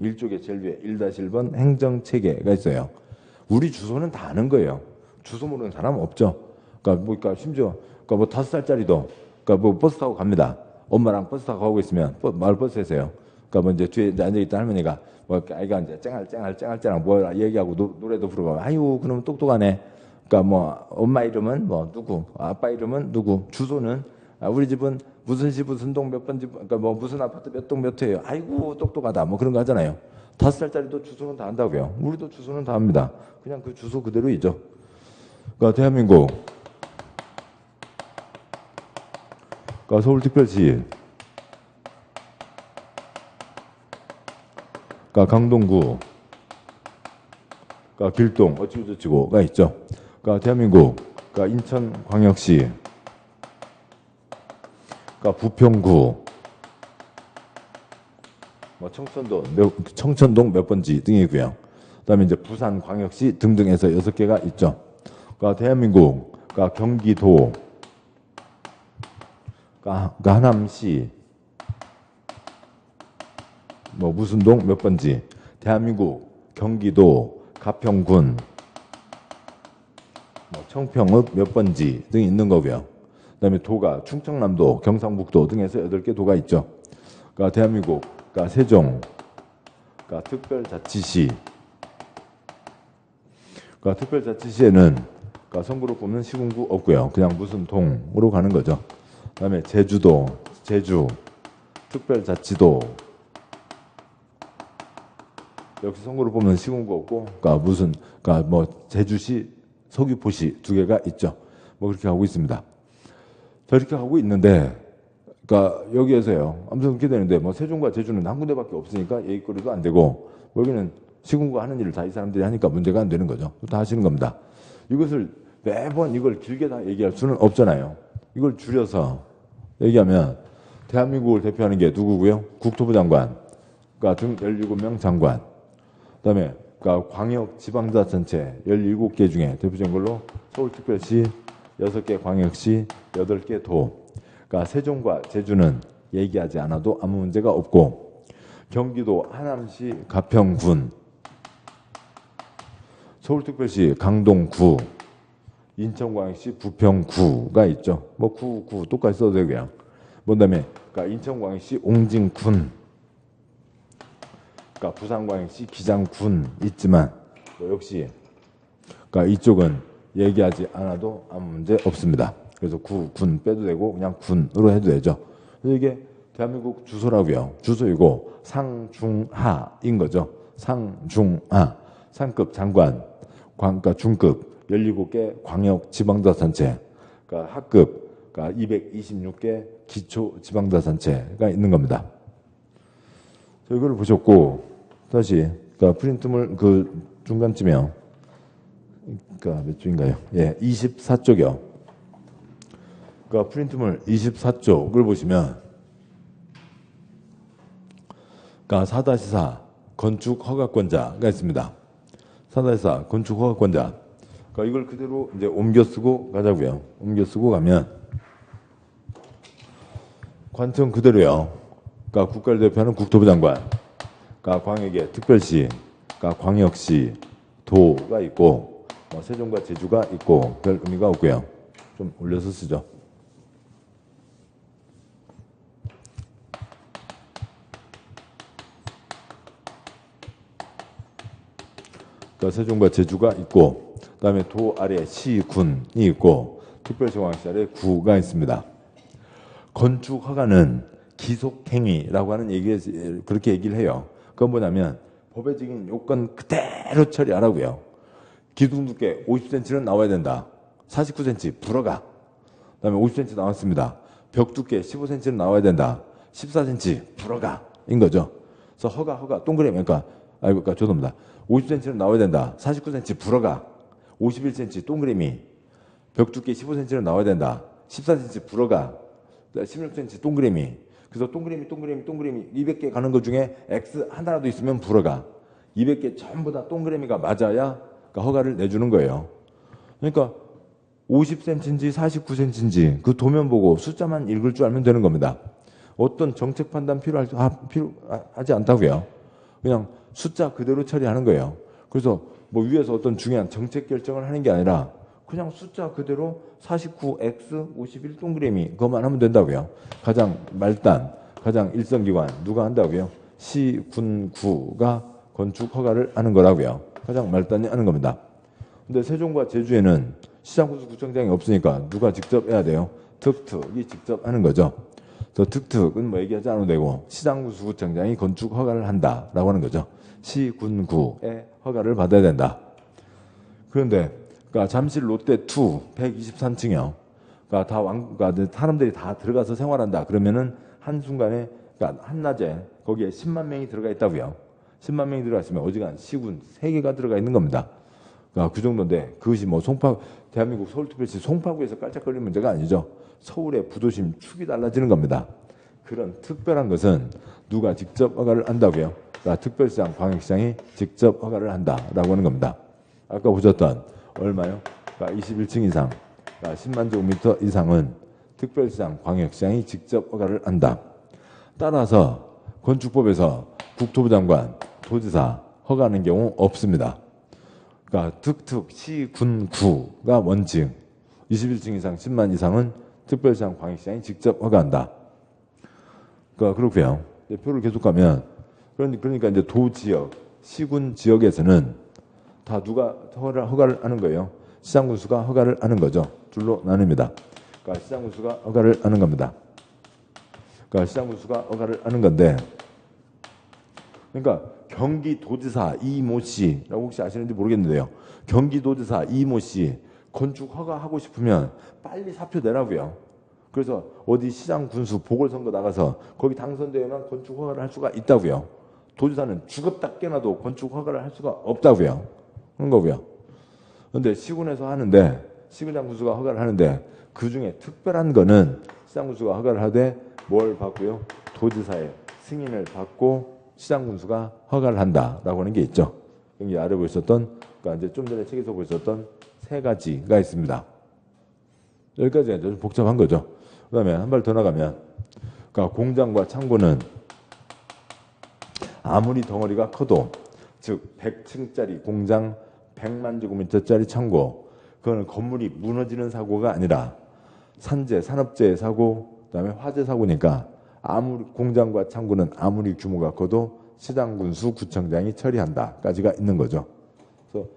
1쪽에 제일 위에 1-1번 행정체계가 있어요. 우리 주소는 다 아는 거예요. 주소 모르는 사람 없죠. 그러니까 심지어 뭐 5살짜리도 뭐 버스 타고 갑니다. 엄마랑 버스 타고 가고 있으면 마을버스에서요. 그러니까 뭐 이제 뒤에 이제 앉아있던 할머니가 뭐 아이가 이제 쨍알쨍알 뭐 얘기하고 노래도 부르고 아유 그러면 똑똑하네. 그러니까 뭐 엄마 이름은 뭐 누구, 아빠 이름은 누구, 주소는 우리 집은 무슨 시 무슨 동 몇 번 집, 그러니까 뭐 무슨 아파트 몇 동 몇 호예요. 아이고 똑똑하다 뭐 그런 거 하잖아요. 5살짜리도 주소는 다 안다고요. 우리도 주소는 다 압니다. 그냥 그 주소 그대로이죠. 그러니까 대한민국, 그러니까 서울특별시, 그러니까 강동구, 그러니까 길동 어찌고저찌고가 있죠. 그러니까 대한민국, 그러니까 인천광역시, 그러니까 부평구, 뭐 청천동 몇 번지 등이고요. 그다음에 이제 부산광역시 등등해서 6개가 있죠. 그러니까 대한민국, 그러니까 경기도, 그러니까 하남시, 뭐 무슨 동 몇 번지, 대한민국, 경기도, 가평군, 뭐 청평읍 몇 번지 등이 있는 거고요. 그다음에 도가 충청남도, 경상북도 등에서 8개 도가 있죠. 그러니까 대한민국, 그러니까 세종, 그러니까 특별자치시, 그러니까 특별자치시에는 그러니까 선구로 뽑는 시군구 없고요. 그냥 무슨 동으로 가는 거죠. 그다음에 제주도, 제주, 특별자치도 역시 선구로 뽑는 시군구 없고, 그러니까 뭐 제주시, 서귀포시 2개가 있죠. 뭐 그렇게 하고 있습니다. 저렇게 하고 있는데, 그러니까 여기에서요. 아무튼 그렇게 되는데, 뭐 세종과 제주는 한 군데밖에 없으니까 얘기거리도 안 되고, 여기는 시군구 하는 일을 다 이 사람들이 하니까 문제가 안 되는 거죠. 다 하시는 겁니다. 이것을 매번 이걸 길게 다 얘기할 수는 없잖아요. 이걸 줄여서 얘기하면 대한민국을 대표하는 게 누구고요? 국토부 장관, 그러니까 등 17명 장관. 그다음에 그러니까 광역 지방자치단체 17개 중에 대표적인 걸로 서울특별시 6개, 광역시 8개 도. 그러니까 세종과 제주는 얘기하지 않아도 아무 문제가 없고, 경기도 하남시 가평군, 서울특별시 강동구, 인천광역시 부평구가 있죠. 뭐 구 똑같이 써도 되고요. 그다음에 그러니까 인천광역시 옹진군, 그러니까 부산광역시 기장군 있지만 뭐 역시 그러니까 이쪽은 얘기하지 않아도 아무 문제 없습니다. 그래서 군 빼도 되고 그냥 군으로 해도 되죠. 그래서 이게 대한민국 주소라고요. 주소이고 상중하인 거죠. 상중하, 상급 장관, 그러니까 중급 17개 광역 지방자치단체, 그러니까 하급, 그러니까 226개 기초 지방자치단체가 있는 겁니다. 이걸 보셨고 다시 그러니까 프린트물 그 중간쯤이요. 그러니까 몇 쪽인가요? 예, 24쪽이요. 그러니까 프린트물 24쪽을 보시면, 그러니까 4-4 건축 허가권자가 있습니다. 4-4 건축 허가권자. 그러니까 이걸 그대로 이제 옮겨 쓰고 가자고요. 옮겨 쓰고 가면 관청 그대로요. 그러니까 국가를 대표하는 국토부 장관, 그러니까 광역의 특별시, 그러니까 광역시, 도가 있고, 뭐 세종과 제주가 있고 별 의미가 없고요. 좀 올려서 쓰죠. 그러니까 세종과 제주가 있고, 그다음에 도 아래 시, 군이 있고, 특별시광역시 아래 구가 있습니다. 건축 허가는 기속행위라고 하는 그렇게 얘기를 해요. 그건 뭐냐면 법의적인 요건 그대로 처리하라고요. 기둥 두께 50cm는 나와야 된다. 49cm 불어가. 그다음에 50cm 나왔습니다. 벽 두께 15cm는 나와야 된다. 14cm 불어가. 인 거죠. 그래서 허가 동그라미, 그러니까 죄송합니다. 50cm는 나와야 된다. 49cm 불어가. 51cm 동그라미 벽 두께 15cm는 나와야 된다. 14cm 불어가 16cm 동그라미. 그래서 동그라미 200개 가는 것 중에 X 하나라도 있으면 불어가. 200개 전부 다 동그라미가 맞아야 그러니까 허가를 내주는 거예요. 그러니까 50cm인지 49cm인지 그 도면 보고 숫자만 읽을 줄 알면 되는 겁니다. 어떤 정책 판단 필요하지 않다고요. 그냥 숫자 그대로 처리하는 거예요. 그래서 뭐 위에서 어떤 중요한 정책 결정을 하는 게 아니라 그냥 숫자 그대로 49x 51 동그라미 그것만 하면 된다고요. 가장 말단, 가장 일선기관 누가 한다고요? 시군구가 건축 허가를 하는 거라고요. 가장 말단이 하는 겁니다. 근데 세종과 제주에는 시장군수구청장이 없으니까 누가 직접 해야 돼요? 특특이 직접 하는 거죠. 저 특특은 뭐 얘기하지 않아도 되고 시장군수구청장이 건축 허가를 한다라고 하는 거죠. 시군구의 허가를 받아야 된다. 그런데 그러니까 잠실 롯데 2 123층이요. 그러니까 사람들이 다 들어가서 생활한다. 그러면은 한순간에 그러니까 한낮에 거기에 10만 명이 들어가 있다고요. 10만 명이 들어가 있으면 어지간 시군 3개가 들어가 있는 겁니다. 그러니까 그 정도인데 그것이 뭐 대한민국 서울특별시 송파구에서 깔짝거리는 문제가 아니죠. 서울의 부도심 축이 달라지는 겁니다. 그런 특별한 것은 누가 직접 허가를 한다고요. 그러니까 특별시장, 광역시장이 직접 허가를 한다라고 하는 겁니다. 아까 보셨던 얼마요? 그러니까 21층 이상, 그러니까 10만 제곱미터 이상은 특별시장, 광역시장이 직접 허가를 한다. 따라서 건축법에서 국토부 장관, 도지사 허가하는 경우 없습니다. 그러니까 특특, 시, 군, 구가 원칙, 21층 이상 10만 이상은 특별시장, 광역시장이 직접 허가한다. 그러니까 그렇고요. 표를 계속 가면 그러니까 이제 도지역, 시군 지역에서는 다 누가 허가를 하는 거예요. 시장군수가 허가를 하는 거죠. 둘로 나눕니다. 그러니까 시장군수가 허가를 하는 겁니다. 그러니까 시장군수가 허가를 하는 건데, 그러니까 경기도지사 이모 씨라고 혹시 아시는지 모르겠는데요. 경기도지사 이모 씨 건축 허가하고 싶으면 빨리 사표 내라고요. 그래서 어디 시장군수 보궐선거 나가서 거기 당선되면 건축 허가를 할 수가 있다고요. 도지사는 죽었다 깨나도 건축 허가를 할 수가 없다고요. 그런 거고요. 그런데 시군에서 하는데 시군장 군수가 허가를 하는데 그 중에 특별한 거는 시장 군수가 허가를 하되 뭘 받고요? 도지사의 승인을 받고 시장 군수가 허가를 한다라고 하는 게 있죠. 여기 아래 보셨던 그러니까 이제 좀 전에 책에서 보셨던 세 가지가 있습니다. 여기까지가 좀 복잡한 거죠. 그다음에 한 발 더 나가면 그러니까 공장과 창고는 아무리 덩어리가 커도 즉 100층짜리 공장 100만 제곱미터짜리 창고 그거는 건물이 무너지는 사고가 아니라 산재, 산업재해 사고 그다음에 화재 사고니까 아무리 공장과 창고는 아무리 규모가 커도 시장군수 구청장이 처리한다까지가 있는 거죠. 그래서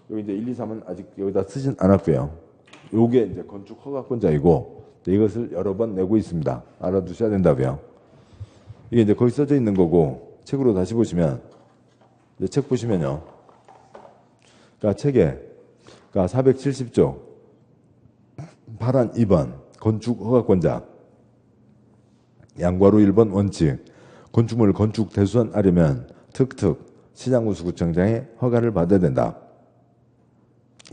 여기 이제 1, 2, 3은 아직 여기다 쓰진 않았고요. 요게 이제 건축 허가권자이고 이것을 여러 번 내고 있습니다. 알아두셔야 된다고요. 이게 이제 거기 써져 있는 거고 책으로 다시 보시면 이제 책 보시면요. 그러니까 책에 그러니까 470조 발안 2번 건축 허가권자 양괄호 1번 원칙 건축물을 건축 대수선하려면 특특 시장군수구청장의 허가를 받아야 된다.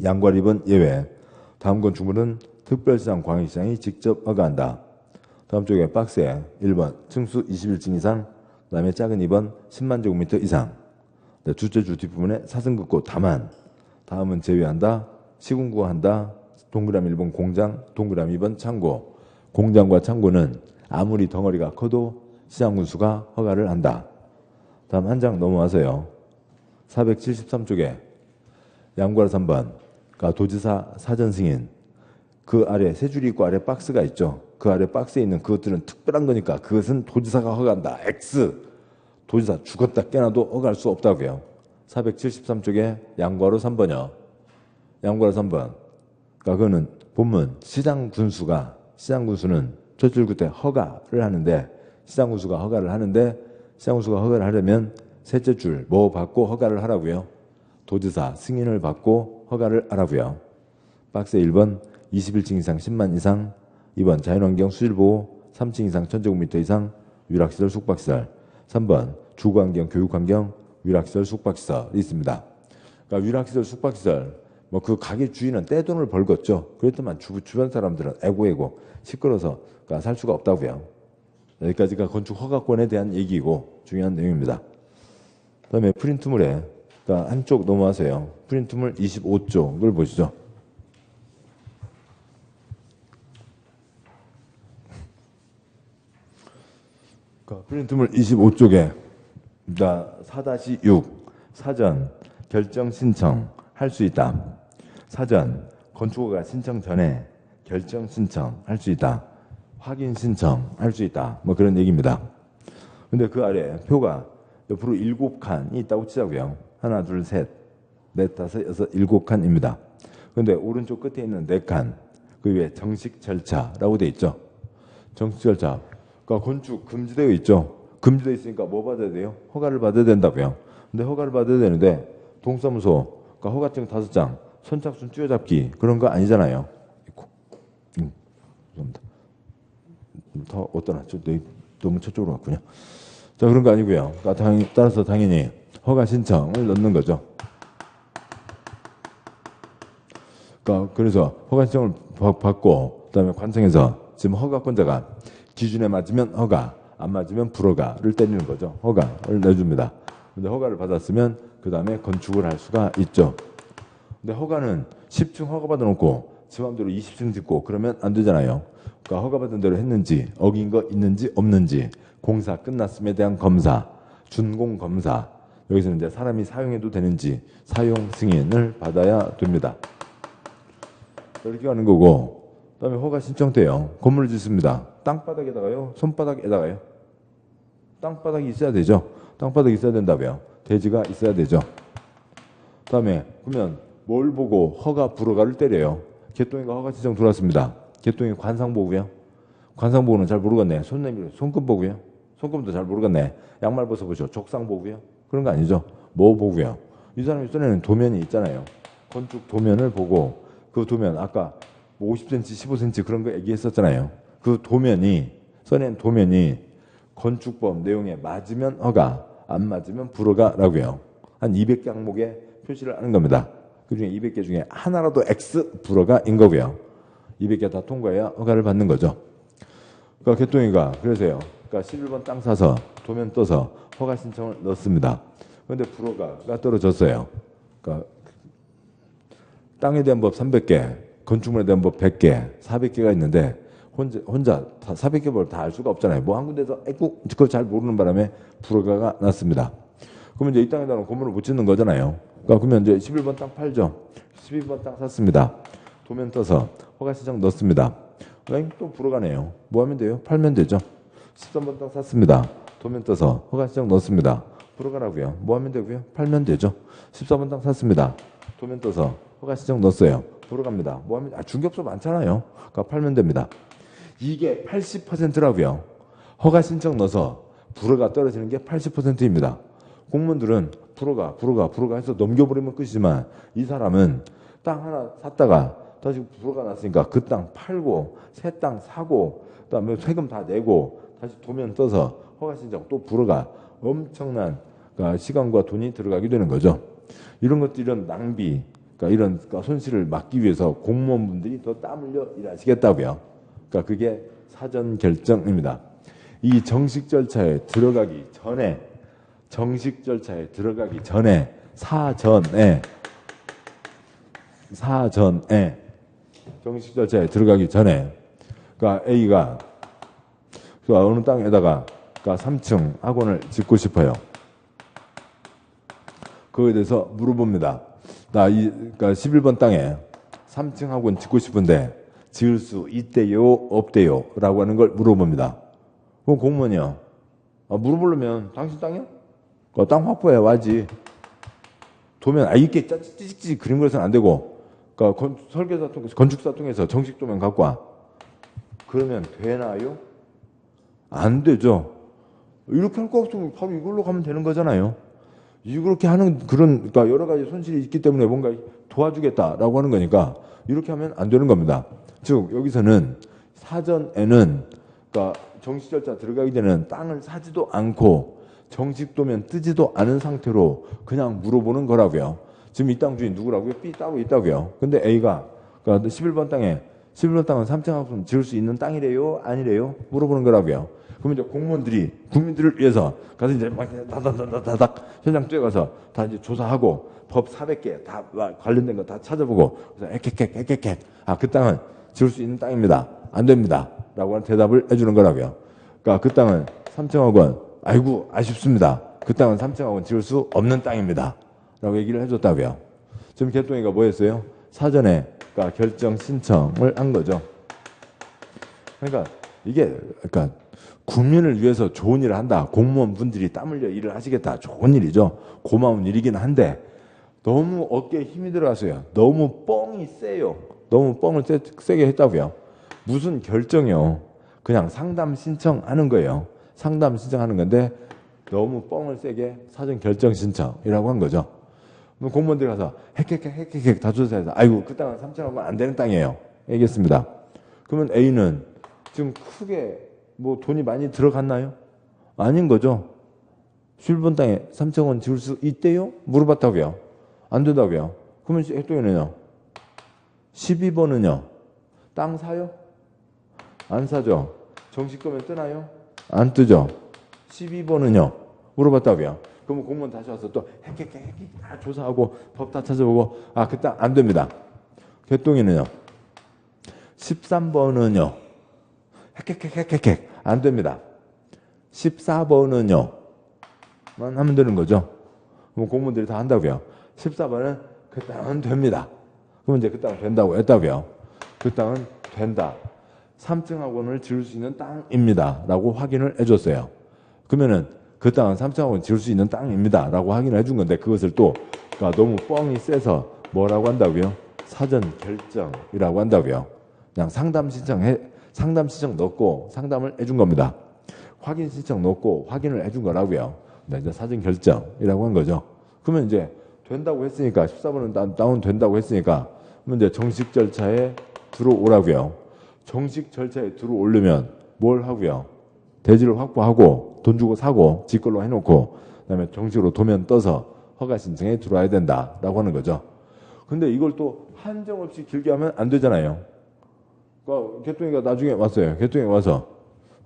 양괄호 2번 예외 다음 건축물은 특별시장 광역시장이 직접 허가한다. 다음 쪽에 박스에 1번 층수 21층 이상 그다음에 작은 2번 10만 제곱미터 이상 주최주 뒷부분에 사선 긋고 다만 다음은 제외한다. 시군구가 한다. 동그라미 1번 공장 동그라미 2번 창고 공장과 창고는 아무리 덩어리가 커도 시장군수가 허가를 한다. 다음 한 장 넘어와서요. 473쪽에 양괄호 3번 그러니까 도지사 사전 승인 그 아래 세 줄이 있고 아래 박스가 있죠. 그 아래 박스에 있는 그것들은 특별한 거니까 그것은 도지사가 허가한다. X 도지사 죽었다 깨나도 허가할 수 없다고요. 473쪽에 양괄호 3번이요. 양괄호 3번 그러니까 그거는 본문 시장군수는 첫줄 끝에 허가를 하는데 시장군수가 허가를 하려면 셋째 줄 뭐 받고 허가를 하라고요. 도지사 승인을 받고 허가를 하라고요. 박스 1번 21층 이상 10만 이상 2번 자연환경 수질보호 3층 이상 1000제곱미터 이상 위락시설 숙박시설 3번 주거환경 교육환경 위락시설 숙박시설이 있습니다. 그러니까 위락시설 숙박시설 뭐 그 가게 주인은 떼돈을 벌겠죠. 그랬더만 주변 사람들은 애고 시끄러워서 살 수가 없다고요. 여기까지가 건축 허가권에 대한 얘기이고 중요한 내용입니다. 그다음에 프린트물에 한쪽 넘어가세요. 프린트물 25쪽을 보시죠. 프린트물 25쪽에 4-6 사전 결정 신청 할 수 있다. 사전 건축허가 신청 전에 결정 신청 할 수 있다. 확인 신청 할 수 있다. 뭐 그런 얘기입니다. 근데 그 아래 표가 옆으로 7칸이 있다고 치자고요. 하나, 둘, 셋, 넷, 다섯, 여섯, 7칸입니다. 근데 오른쪽 끝에 있는 4칸, 그 위에 정식 절차라고 돼 있죠. 정식 절차. 그러니까 건축 금지되어 있죠. 금지되어 있으니까 뭐 받아야 돼요? 허가를 받아야 된다고요. 근데 허가를 받아야 되는데 동사무소, 그러니까 허가증 5장, 선착순 쥐어잡기 그런 거 아니잖아요. 죄송합니다. 더 어떠나? 너무 저쪽으로 갔군요. 자, 그런 거 아니고요. 그러니까 따라서 당연히 허가 신청을 넣는 거죠. 그러니까 그래서 허가 신청을 받고 그다음에 관청에서 지금 허가권자가 기준에 맞으면 허가, 안 맞으면 불허가를 때리는 거죠. 허가를 내줍니다. 근데 허가를 받았으면 그 다음에 건축을 할 수가 있죠. 근데 허가는 10층 허가 받아놓고 지 맘대로 20층 짓고 그러면 안 되잖아요. 그러니까 허가받은 대로 했는지 어긴 거 있는지 없는지 공사 끝났음에 대한 검사, 준공 검사, 여기서는 이제 사람이 사용해도 되는지 사용 승인을 받아야 됩니다. 이렇게 하는 거고, 그다음에 허가 신청 때요. 건물을 짓습니다. 땅바닥에다가요, 손바닥에다가요. 땅바닥이 있어야 되죠. 땅바닥이 있어야 된다고요. 대지가 있어야 되죠. 그다음에 그러면 뭘 보고 허가 불허가를 때려요. 개똥이가 허가 신청 들어왔습니다. 개똥이 관상 보고요. 관상 보고는 잘 모르겠네. 손금 보고요. 손금도 잘 모르겠네. 양말 벗어보죠. 족상 보고요. 그런 거 아니죠. 뭐 보고요. 이 사람이 써내는 도면이 있잖아요. 건축 도면을 보고 그 도면 아까 뭐 50cm, 15cm 그런 거 얘기했었잖아요. 그 도면이 써낸 도면이 건축법 내용에 맞으면 허가, 안 맞으면 불허가라고요. 한 200개 항목에 표시를 하는 겁니다. 그중에 200개 중에 하나라도 X 불허가인 거고요. 200개 다 통과해야 허가를 받는 거죠. 그러니까 개똥이가 그래서요. 그러니까 11번 땅 사서 도면 떠서 허가 신청을 넣습니다. 그런데 불허가가 떨어졌어요. 그러니까 땅에 대한 법 300개, 건축물에 대한 법 100개, 400개가 있는데 혼자 다 400개 법을 다 알 수가 없잖아요. 뭐 한 군데서 그걸 잘 모르는 바람에 불허가가 났습니다. 그러면 이제 이 땅에다가 건물을 못 짓는 거잖아요. 그러니까 그러면 이제 11번 땅 팔죠. 12번 땅 샀습니다. 도면 떠서 허가 신청 넣습니다. 또 불허가네요. 뭐 하면 돼요? 팔면 되죠. 13번 땅 샀습니다. 도면 떠서 허가 신청 넣습니다. 불허가라고요. 뭐 하면 되고요? 팔면 되죠. 14번 땅 샀습니다. 도면 떠서 허가 신청 넣었어요. 불허갑니다. 뭐 하면 중개업소 많잖아요. 그러니까 팔면 됩니다. 이게 80%라고요. 허가 신청 넣어서 불허가 떨어지는 게 80%입니다. 공무원들은 불허가 해서 넘겨버리면 끝이지만 이 사람은 땅 하나 샀다가 다시 불허가 났으니까 그 땅 팔고 새 땅 사고 그다음에 세금 다 내고 다시 도면 떠서 허가 신청 또 불허가 엄청난 시간과 돈이 들어가게 되는 거죠. 이런 것들 이런 낭비 이런 손실을 막기 위해서 공무원분들이 더 땀 흘려 일하시겠다고요. 그러니까 그게 사전 결정입니다. 이 정식 절차에 들어가기 전에 정식 절차에 들어가기 전에 사전에 정식 절차에 들어가기 전에 그러니까 A가 어느 땅에다가 3층 학원을 짓고 싶어요. 그거에 대해서 물어봅니다. 그러니까 11번 땅에 3층 학원 짓고 싶은데 지을 수 있대요, 없대요? 라고 하는 걸 물어봅니다. 그럼 공무원이요. 물어보려면 당신 땅이야? 땅 확보해 와지. 도면 이렇게 찌직찌직 그림 그려서는 안 되고 그러니까 설계사 통해서 건축사 통해서 정식 도면 갖고 와. 그러면 되나요? 안 되죠. 이렇게 할 거 없으면 바로 이걸로 가면 되는 거잖아요. 이렇게 하는 그런 그러니까 여러 가지 손실이 있기 때문에 뭔가 도와주겠다라고 하는 거니까 이렇게 하면 안 되는 겁니다. 즉 여기서는 사전에는 그러니까 정식 절차 들어가기 전에는 땅을 사지도 않고 정식 도면 뜨지도 않은 상태로 그냥 물어보는 거라고요. 지금 이 땅 주인 누구라고요? B 따로 있다고요. 근데 A가 그러니까 11번 땅에 11번 땅은 3층하고 지을 수 있는 땅이래요? 아니래요? 물어보는 거라고요. 그러면 이제 공무원들이 국민들을 위해서 가서 이제 막 다닥다닥다닥 현장 뛰어가서 다 이제 조사하고 법 400개 다 관련된 거 다 찾아보고 그래서 액액액액액 그 땅은 지을 수 있는 땅입니다. 안 됩니다. 라고 하는 대답을 해주는 거라고요. 그러니까 그 땅은 3층억 원 아이고 아쉽습니다. 그 땅은 3층억 원 지을 수 없는 땅입니다. 라고 얘기를 해줬다고요. 지금 개똥이가 뭐 했어요? 사전에 그러니까 결정 신청을 한 거죠. 그러니까 이게 그러니까 국민을 위해서 좋은 일을 한다. 공무원분들이 땀 흘려 일을 하시겠다. 좋은 일이죠. 고마운 일이긴 한데 너무 어깨에 힘이 들어갔어요. 너무 뻥이 세요. 너무 뻥을 세게 했다고요. 무슨 결정이요. 그냥 상담 신청하는 거예요. 상담 신청하는 건데 너무 뻥을 세게 사전 결정 신청이라고 한 거죠. 공무원들이 가서 핵핵핵핵 다 조사해서 아이고 그 땅은 3천억 원 안 되는 땅이에요. 얘기했습니다. 그러면 A는 지금 크게 뭐 돈이 많이 들어갔나요? 아닌 거죠. 11번 땅에 3천억 원 지을 수 있대요? 물어봤다고요. 안 된다고요. 그러면 핵동이는요. 12번은요. 땅 사요? 안 사죠. 정식금에 뜨나요? 안 뜨죠. 12번은요. 물어봤다고요. 그러면 공무원 다시 와서 또 핵핵핵 다 조사하고 법 다 찾아보고 그 땅 안 됩니다. 개똥이는요. 13번은요. 핵핵핵핵핵 안 됩니다. 14번은요. 만 하면 되는 거죠. 그럼 공무원들이 다 한다고요. 14번은 그 땅은 됩니다. 그러면 이제 그 땅은 된다고 했다고요. 그 땅은 된다. 3층 학원을 지을 수 있는 땅입니다. 라고 확인을 해줬어요. 그러면은 그 땅은 3층 학원 지을 수 있는 땅입니다. 라고 확인을 해준 건데 그것을 또 그러니까 너무 뻥이 세서 뭐라고 한다고요? 사전 결정이라고 한다고요. 그냥 상담 신청 넣고 상담을 해준 겁니다. 확인 신청 넣고 확인을 해준 거라고요. 이제 사전 결정이라고 한 거죠. 그러면 이제 된다고 했으니까 14번은 다운 된다고 했으니까 그러면 이제 정식 절차에 들어오라고요. 정식 절차에 들어오려면 뭘 하고요? 대지를 확보하고 돈 주고 사고 지 걸로 해놓고 그다음에 정식으로 도면 떠서 허가 신청에 들어와야 된다라고 하는 거죠. 근데 이걸 또 한정 없이 길게 하면 안 되잖아요. 그러니까 개똥이가 나중에 왔어요. 개똥이 와서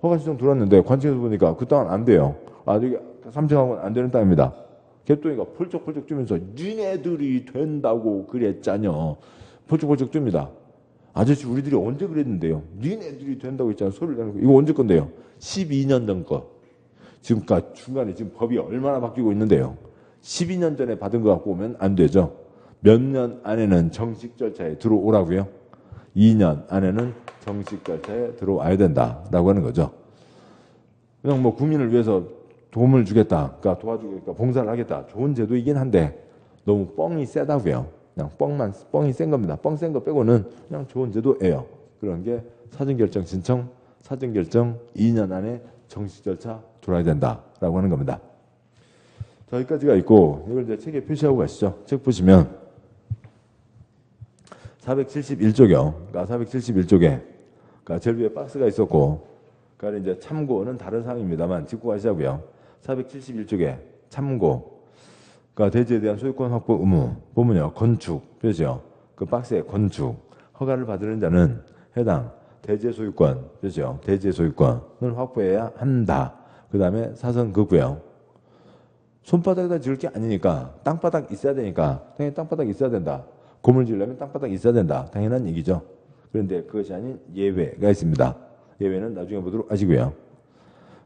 허가 신청 들어왔는데 관측해서 보니까 그 땅은 안 돼요. 여기 3층하고는 안 되는 땅입니다. 개똥이가 펄쩍펄쩍 뛰면서 니네들이 된다고 그랬잖여. 펄쩍펄쩍 뜁니다. 아저씨 우리들이 언제 그랬는데요. 니네들이 된다고 했잖아. 소리를 내놓고. 이거 언제 건데요. 12년 전 거. 지금까지 중간에 지금 법이 얼마나 바뀌고 있는데요. 12년 전에 받은 거 갖고 오면 안 되죠. 몇 년 안에는 정식 절차에 들어오라고요. 2년 안에는 정식 절차에 들어와야 된다라고 하는 거죠. 그냥 뭐 국민을 위해서 도움을 주겠다, 그러니까 도와주겠다, 봉사를 하겠다. 좋은 제도이긴 한데 너무 뻥이 세다고요. 그냥 뻥이 센 겁니다. 뻥 센 거 빼고는 그냥 좋은 제도예요. 그런 게 사전결정 신청, 사전결정 2년 안에 정식 절차 들어와야 된다라고 하는 겁니다. 자, 여기까지가 있고 이걸 이제 책에 표시하고 가시죠. 책 보시면 471쪽이요. 그러니까 471쪽에 그러니까 제일 위에 박스가 있었고, 그러니까 이제 참고는 다른 사항입니다만 짚고 가시자고요. 471쪽에 참고, 그러니까 대지에 대한 소유권 확보 의무 보면요. 건축 표시요. 그 박스에 건축 허가를 받는 자는 해당 대지의 소유권 표시요. 대지의 소유권을 확보해야 한다. 그 다음에 사선 그고요. 손바닥에다 지을 게 아니니까 땅바닥 있어야 되니까 당연히 땅바닥 있어야 된다. 건물 지으려면 땅바닥 있어야 된다. 당연한 얘기죠. 그런데 그것이 아닌 예외가 있습니다. 예외는 나중에 보도록 하시고요.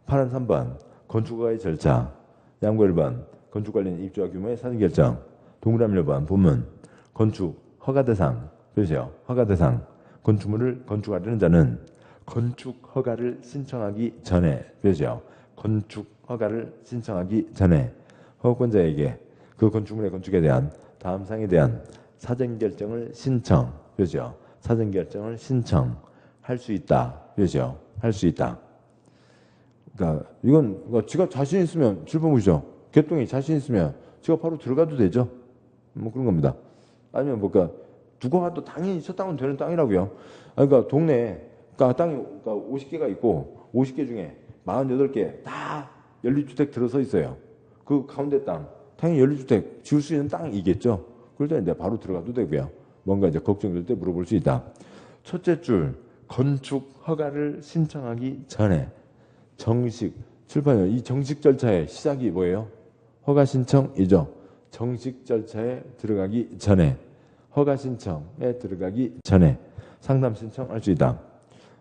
파란 3번 건축허가의 절차, 양구 1번 건축 관련 입주와 규모의 사전결정, 동그라미 1번 본문 건축 허가 대상 표시요. 허가 대상 건축물을 건축하려는 자는 건축 허가를 신청하기 전에 표시요. 건축 허가를 신청하기 전에 허가권자에게 그 건축물의 건축에 대한 다음 사항에 대한 사전결정을 신청 표시요. 사전결정을 신청할 수 있다 표시요. 할 수 있다. 그러니까 이건 지가 자신 있으면 7번 보시죠. 개똥이 자신 있으면 지가 바로 들어가도 되죠. 뭐 그런 겁니다. 아니면 뭐가 누가 봐도 당연히 저 땅은 되는 땅이라고요. 그러니까 동네에 그러니까 땅이 그러니까 50개가 있고 50개 중에 48개 다 연립주택 들어서 있어요. 그 가운데 땅 당연히 연립주택 지을 수 있는 땅이겠죠. 그럴 때 이제 바로 들어가도 되고요. 뭔가 이제 걱정될 때 물어볼 수 있다. 첫째 줄, 건축 허가를 신청하기 전에 정식 출판료, 이 정식 절차의 시작이 뭐예요? 허가 신청이죠. 정식 절차에 들어가기 전에, 허가 신청에 들어가기 전에 상담 신청할 수 있다.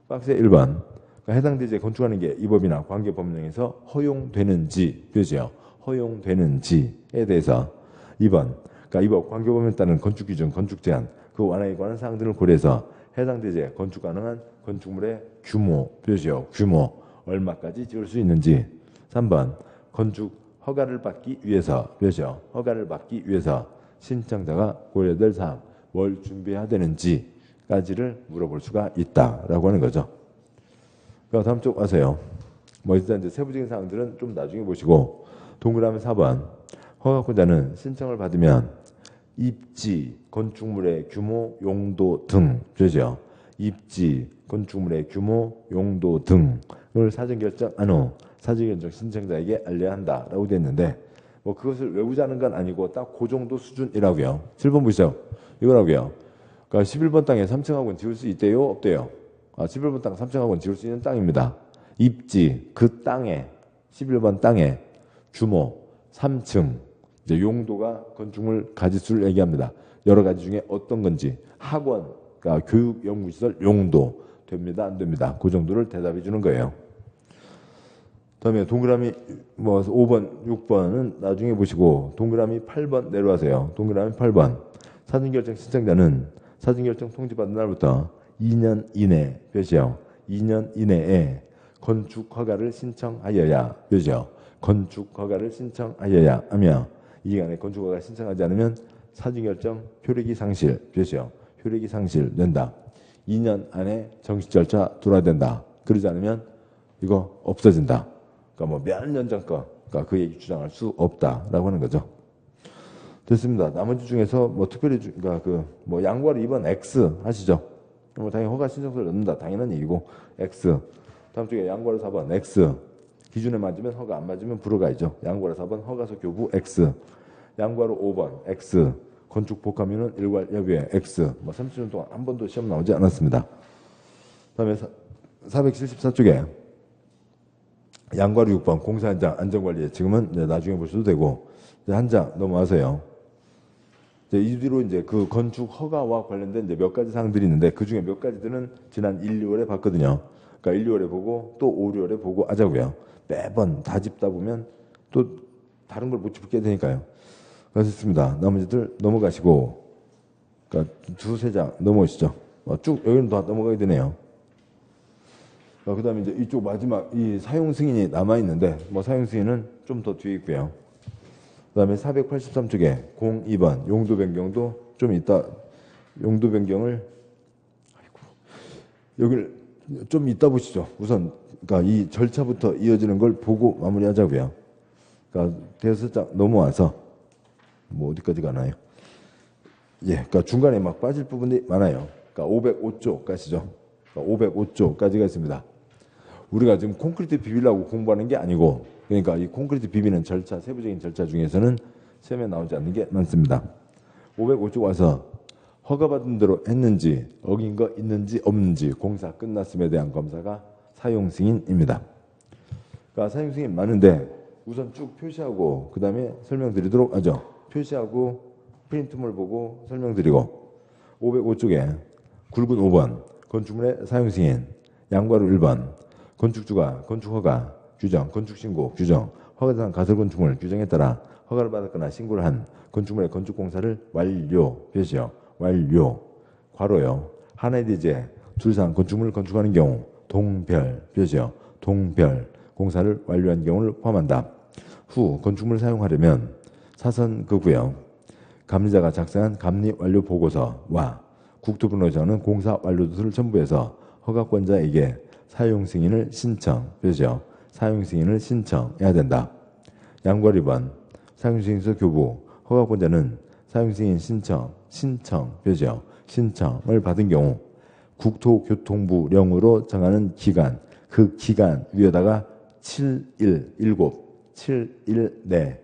박스의 1번. 그러니까 해당 대지에 건축하는 게 이 법이나 관계 법령에서 허용되는지 표시요. 허용되는지에 대해서 2번. 그러니까 이 법 관계 법령에 따른 건축 기준, 건축 제한, 그 완화에 관한 사항들을 고려해서 해당 대지에 건축 가능한 건축물의 규모 표시요. 규모 얼마까지 지을 수 있는지. 3번. 건축 허가를 받기 위해서 표시요. 허가를 받기 위해서 신청자가 고려될 사항, 뭘 준비해야 되는지까지를 물어볼 수가 있다라고 하는 거죠. 그럼 다음 쪽 와서요. 뭐 일단 이제 세부적인 사항들은 좀 나중에 보시고, 동그라미 4번. 허가권자는 신청을 받으면 입지, 건축물의 규모, 용도 등 되죠. 입지, 건축물의 규모, 용도 등을 사전 결정한 후 사전 결정 신청자에게 알려야 한다라고 되어 있는데, 뭐 그것을 외우자는 건 아니고 딱 그 정도 수준이라고요. 7번 보시죠. 이거라고요. 그러니까 11번 땅에 3층학원 지을 수 있대요, 없대요? 11번 땅 3층학원 지을 수 있는 땅입니다. 입지, 그 땅에 11번 땅에 규모 3층, 이제 용도가 건축물 가짓수를 얘기합니다. 여러 가지 중에 어떤 건지 학원, 그러니까 교육연구시설 용도 됩니다, 안 됩니다. 그 정도를 대답해 주는 거예요. 다음에 동그라미 뭐 5번, 6번은 나중에 보시고, 동그라미 8번 내려와서요. 동그라미 8번. 사전결정 신청자는 사전결정 통지받은 날부터 2년 이내 표시요. 2년 이내에 건축 허가를 신청하여야 표시요. 건축 허가를 신청하여야 하며, 이 기간에 건축 허가를 신청하지 않으면 사전결정 효력이 상실 표시요. 효력이 상실된다. 2년 안에 정식 절차 들어야 된다. 그러지 않으면 이거 없어진다. 그러니까 뭐 몇 년 전 거, 그러니까 그 얘기 주장할 수 없다라고 하는 거죠. 됐습니다. 나머지 중에서 뭐 특별히 그러니까 그 뭐 양보하러 2번 X 하시죠. 뭐 당연히 허가 신청서를 넣는다, 당연한 얘기고 X. 다음 쪽에 양보하러 4번 X. 기준에 맞으면 허가, 안 맞으면 불허가이죠. 양보하러 4번 허가서 교부 X. 양보하러 5번 X. 건축 복합유는 일괄 여부에 X. 뭐 30년 동안 한 번도 시험 나오지 않았습니다. 다음에 474쪽에 양과로 6번 공사 현장 안전관리, 지금은 나중에 보셔도 되고, 한 장 넘어와서요. 이 뒤로 이제 그 건축 허가와 관련된 이제 몇 가지 사항들이 있는데, 그 중에 몇 가지들은 지난 1, 2월에 봤거든요. 그러니까 1, 2월에 보고 또 5, 6월에 보고 하자고요. 매번 다 짚다 보면 또 다른 걸 못 짚게 되니까요. 그렇습니다. 나머지들 넘어가시고, 그러니까 두세 장 넘어오시죠. 쭉 여기는 다 넘어가게 되네요. 그 다음에 이제 이쪽 마지막 이 사용 승인이 남아있는데, 뭐 사용 승인은 좀 더 뒤에 있고요. 그 다음에 483쪽에 02번 용도 변경도 좀 이따, 용도 변경을, 여기를 좀 이따 보시죠. 우선, 그러니까 이 절차부터 이어지는 걸 보고 마무리 하자고요. 그러니까 대여섯 장 넘어와서, 뭐 어디까지 가나요? 예, 그러니까 중간에 막 빠질 부분이 많아요. 그러니까 505쪽까지죠. 그러니까 505쪽까지가 있습니다. 우리가 지금 콘크리트 비비려고 공부하는 게 아니고, 그러니까 이 콘크리트 비비는 절차, 세부적인 절차 중에서는 시험에 나오지 않는 게 많습니다. 505쪽 와서 허가받은 대로 했는지, 어긴 거 있는지 없는지, 공사 끝났음에 대한 검사가 사용 승인입니다. 그러니까 사용 승인 많은데 우선 쭉 표시하고 그 다음에 설명드리도록 하죠. 표시하고 프린트물 보고 설명드리고, 505쪽에 굵은 5번 건축물의 사용 승인, 양괄호 1번 건축주가 건축허가 규정, 건축신고 규정, 허가대상 가설건축물 규정에 따라 허가를 받았거나 신고를 한 건축물의 건축공사를 완료 표시요. 완료 괄호요. 하나의 대지에 둘이상 건축물을 건축하는 경우 동별 표시요. 동별 공사를 완료한 경우를 포함한다. 후 건축물을 사용하려면 사선거구요. 감리자가 작성한 감리 완료 보고서와 국토부로 정하는 공사 완료도서를 첨부해서 허가권자에게 사용 승인을 신청 표시요. 사용 승인을 신청해야 된다. 양괄 2번 사용 승인서 교부, 허가권자는 사용 승인 신청 표시요. 신청을 받은 경우 국토교통부령으로 정하는 기간, 그 기간 위에다가 7일 내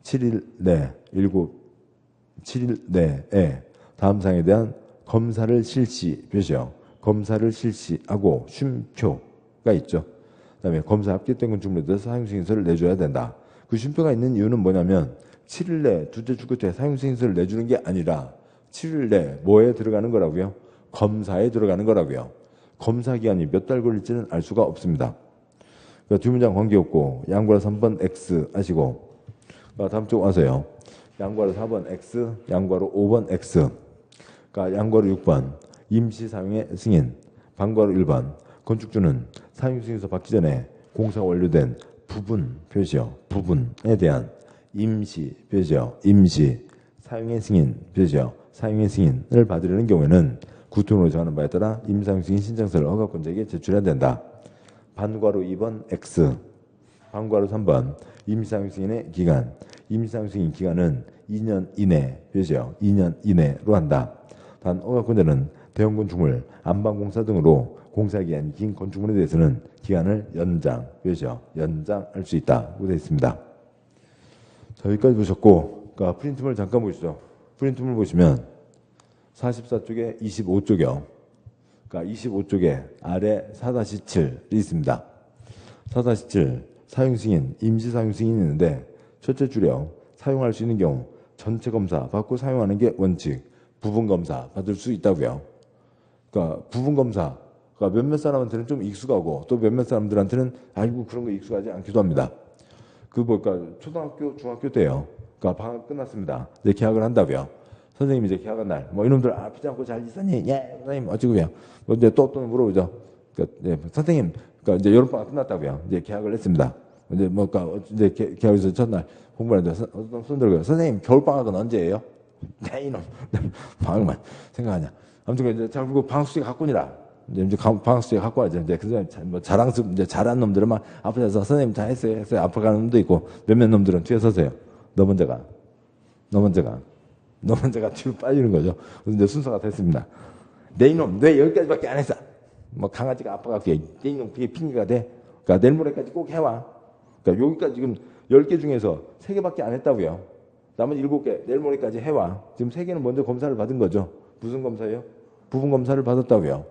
7일 내 7 7일 내에 다음 사항에 대한 검사를 실시 표시요. 검사를 실시하고 쉼표가 있죠. 그다음에 검사 합격된 건축물에 대해서 사용승인서를 내줘야 된다. 그 쉼표가 있는 이유는 뭐냐면 7일 내 둘째 주 끝에 사용승인서를 내주는 게 아니라 7일 내 뭐에 들어가는 거라고요? 검사에 들어가는 거라고요. 검사 기간이 몇 달 걸릴지는 알 수가 없습니다. 그러니까 두 문장 관계없고 양과로 3번 X 하시고 다음 쪽 와서요. 양과로 4번 X, 양과로 5번 X. 그러니까 양과로 6번 임시 사용의 승인, 방과로 1번 건축주는 사용승인서 받기 전에 공사가 완료된 부분 표시요. 부분에 대한 임시 표시요. 임시 사용의 승인 표시요. 사용의 승인을 받으려는 경우에는 구토로 정하는 바에 따라 임사용승인 신청서를 허가권자에게 제출해야 된다. 반과로 2번 X, 반과로 3번 임시사용승인의 기간. 임시사용승인 기간은 2년 이내 표시요. 2년 이내로 한다. 단 허가권자는 대형 건축물, 안방공사 등으로 공사기간이 긴 건축물에 대해서는 기간을 연장 표시요. 연장할 수 있다고 되어 있습니다. 자, 여기까지 보셨고, 그러니까 프린트물 잠깐 보시죠. 프린트물 보시면 44쪽에 25쪽이요. 그러니까 25쪽에 아래 4-7이 있습니다. 4-7 사용승인, 임시사용승인이 있는데 첫째 줄이요. 사용할 수 있는 경우 전체 검사 받고 사용하는 게 원칙, 부분 검사 받을 수 있다고요. 그러니까 부분 검사가 몇몇 사람한테는 좀 익숙하고 또 몇몇 사람들한테는 아이고 그런 거 익숙하지 않기도 합니다. 그 뭘까 초등학교, 중학교 때요. 그러니까 방학 끝났습니다. 이제 개학을 한다고요. 선생님이 이제 개학한 날, 뭐 이놈들 아프지 않고 잘 있었니? 예, 선생님 어찌고요. 뭐 이제 또 물어보죠. 그러니까 네, 선생님, 그러니까 이제 여름방학 끝났다고요. 이제 개학을 했습니다. 이제 뭐까 이제 개학에서 첫날 공부를 하는데 어떤 손들고요. 선생님 겨울방학은 언제예요? 네 이놈 방학만 생각하냐. 아무튼 이제 잘 그리고 방학수제 갖고 오니라. 이제 방학수제 갖고 와야죠. 이제 그래서 뭐 자랑스럽 이제 잘한 놈들은 막 앞에서 선생님 다 했어요. 앞으로 가는 놈도 있고 몇몇 놈들은 뒤에 서세요. 너 먼저 가. 뒤로 빠지는 거죠. 그래서 이제 순서가 됐습니다. 내 이놈, 왜 여기까지밖에 안 했어? 뭐 강아지가 아파갖고 내 이놈 그게 핑계가 돼. 그러니까 내일 모레까지 꼭 해와. 그러니까 여기까지 지금 10개 중에서 3개밖에 안 했다고요. 나머지 7개 내일 모레까지 해와. 지금 3개는 먼저 검사를 받은 거죠. 무슨 검사예요? 부분 검사를 받았다고요.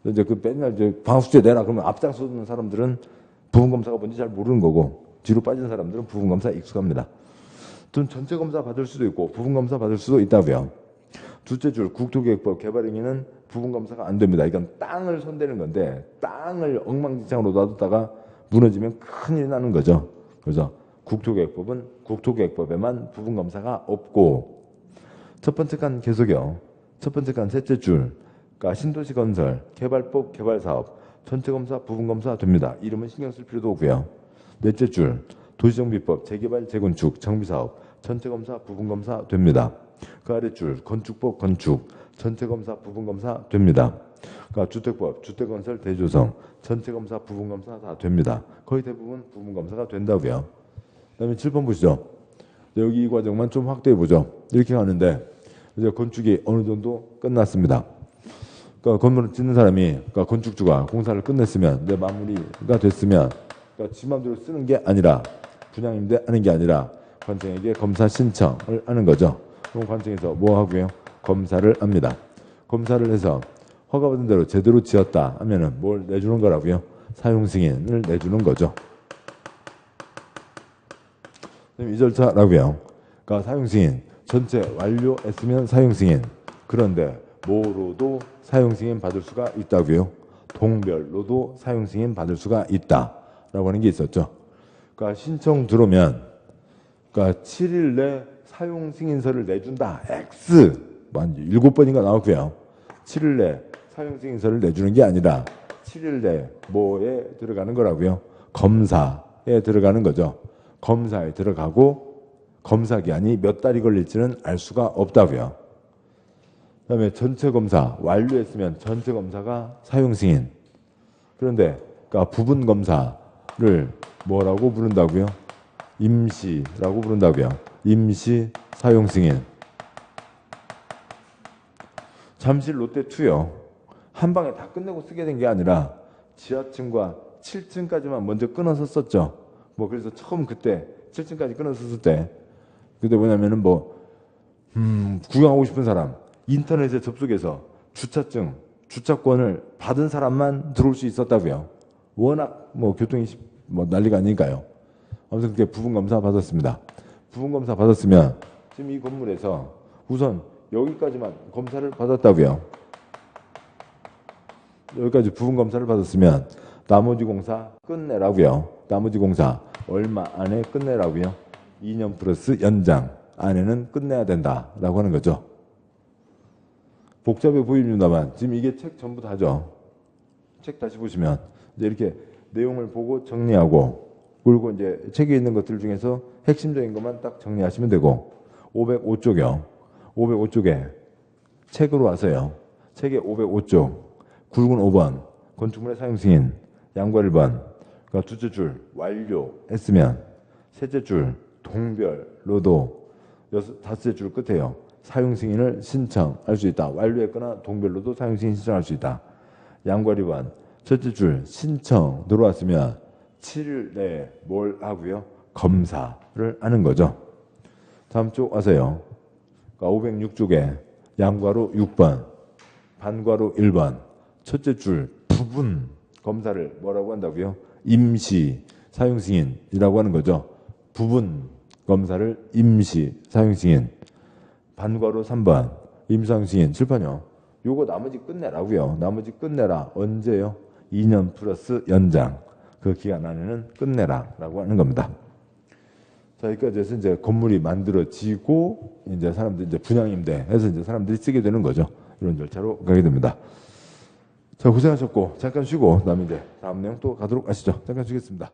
이제 그 맨날 이제 방학수제 내라 그러면 앞장서는 사람들은 부분 검사가 뭔지 잘 모르는 거고 뒤로 빠진 사람들은 부분 검사에 익숙합니다. 좀 전체 검사 받을 수도 있고 부분 검사 받을 수도 있다고요. 둘째 줄 국토계획법 개발행위는 부분 검사가 안 됩니다. 이건 땅을 손대는 건데 땅을 엉망진창으로 놔뒀다가 무너지면 큰일 나는 거죠. 그래서 국토계획법은 국토계획법에만 부분 검사가 없고 첫 번째 칸 계속이요. 첫 번째 칸 셋째 줄 그러니까 신도시 건설, 개발법, 개발사업 전체 검사, 부분 검사 됩니다. 이름은 신경 쓸 필요도 없고요. 넷째 줄 도시정비법, 재개발, 재건축, 정비사업 전체 검사, 부분 검사 됩니다. 그 아래 줄 건축법, 건축 전체 검사, 부분 검사 됩니다. 그러니까 주택법, 주택건설, 대조성 전체 검사, 부분 검사 다 됩니다. 거의 대부분 부분 검사가 된다고요. 그다음에 7번 보시죠. 여기 이 과정만 좀 확대해 보죠. 이렇게 가는데 이제 건축이 어느 정도 끝났습니다. 그러니까 건물을 짓는 사람이 그러니까 건축주가 공사를 끝냈으면 이제 마무리가 됐으면 그러니까 지 맘대로 쓰는 게 아니라 분양 임대하는 게 아니라 관청에게 검사 신청을 하는 거죠. 그럼 관청에서 뭐 하고요? 검사를 합니다. 검사를 해서 허가받은 대로 제대로 지었다 하면은 뭘 내주는 거라고요? 사용 승인을 내주는 거죠. 이 절차라고요. 그러니까 사용 승인 전체 완료했으면 사용 승인. 그런데 뭐로도 사용 승인 받을 수가 있다고요? 동별로도 사용 승인 받을 수가 있다라고 하는 게 있었죠. 그러니까 신청 들어오면 그러니까 7일 내 사용 승인서를 내준다. X 한 7번인가 나왔고요. 7일 내 사용 승인서를 내주는 게 아니라 7일 내 뭐에 들어가는 거라고요? 검사에 들어가는 거죠. 검사에 들어가고 검사 기한이 몇 달이 걸릴지는 알 수가 없다고요. 그다음에 전체 검사 완료했으면 전체 검사가 사용 승인. 그런데 그러니까 부분 검사를 뭐라고 부른다고요? 임시라고 부른다고요. 임시 사용 승인. 잠실 롯데2요. 한 방에 다 끝내고 쓰게 된 게 아니라 지하층과 7층까지만 먼저 끊어서 썼죠. 뭐 그래서 처음 그때 7층까지 끊어서 썼을 때 그때 뭐냐면은 뭐 구경하고 싶은 사람, 인터넷에 접속해서 주차증, 주차권을 받은 사람만 들어올 수 있었다고요. 워낙 뭐 교통이 뭐 난리가 아니니까요. 아무튼 그렇게 부분검사 받았습니다. 부분검사 받았으면 지금 이 건물에서 우선 여기까지만 검사를 받았다고요. 여기까지 부분검사를 받았으면 나머지 공사 끝내라고요. 나머지 공사 얼마 안에 끝내라고요. 2년 플러스 연장 안에는 끝내야 된다라고 하는 거죠. 복잡해 보입니다만 지금 이게 책 전부 다죠. 책 다시 보시면 이제 이렇게 내용을 보고 정리하고, 그리고 이제 책에 있는 것들 중에서 핵심적인 것만 딱 정리하시면 되고, 505쪽이요. 505쪽에 책으로 와서요. 책의 505쪽 굵은 5번 건축물의 사용 승인 양과 1번 그러니까 둘째 줄 완료했으면, 셋째 줄 동별로도 다섯째 줄 끝에요. 사용 승인을 신청할 수 있다. 완료했거나 동별로도 사용 승인 신청할 수 있다. 양과 2번 첫째 줄 신청 들어왔으면 7일 내에 뭘 하고요? 검사를 하는 거죠. 다음 쪽 와서요. 그러니까 506쪽에 양괄호 6번 반괄호 1번 첫째 줄 부분 검사를 뭐라고 한다고요? 임시 사용 승인이라고 하는 거죠. 부분 검사를 임시 사용 승인. 반괄호 3번 임시 사용 승인 칠판이요. 요거 나머지 끝내라고요. 나머지 끝내라. 언제요? 2년 플러스 연장. 그 기간 안에는 끝내라라고 하는 겁니다. 자, 여기까지 해서 이제 건물이 만들어지고 이제 사람들이 이제 분양임대 해서 이제 사람들이 쓰게 되는 거죠. 이런 절차로 가게 됩니다. 자, 고생하셨고 잠깐 쉬고 그다음에 이제 다음 내용 또 가도록 하시죠. 잠깐 쉬겠습니다.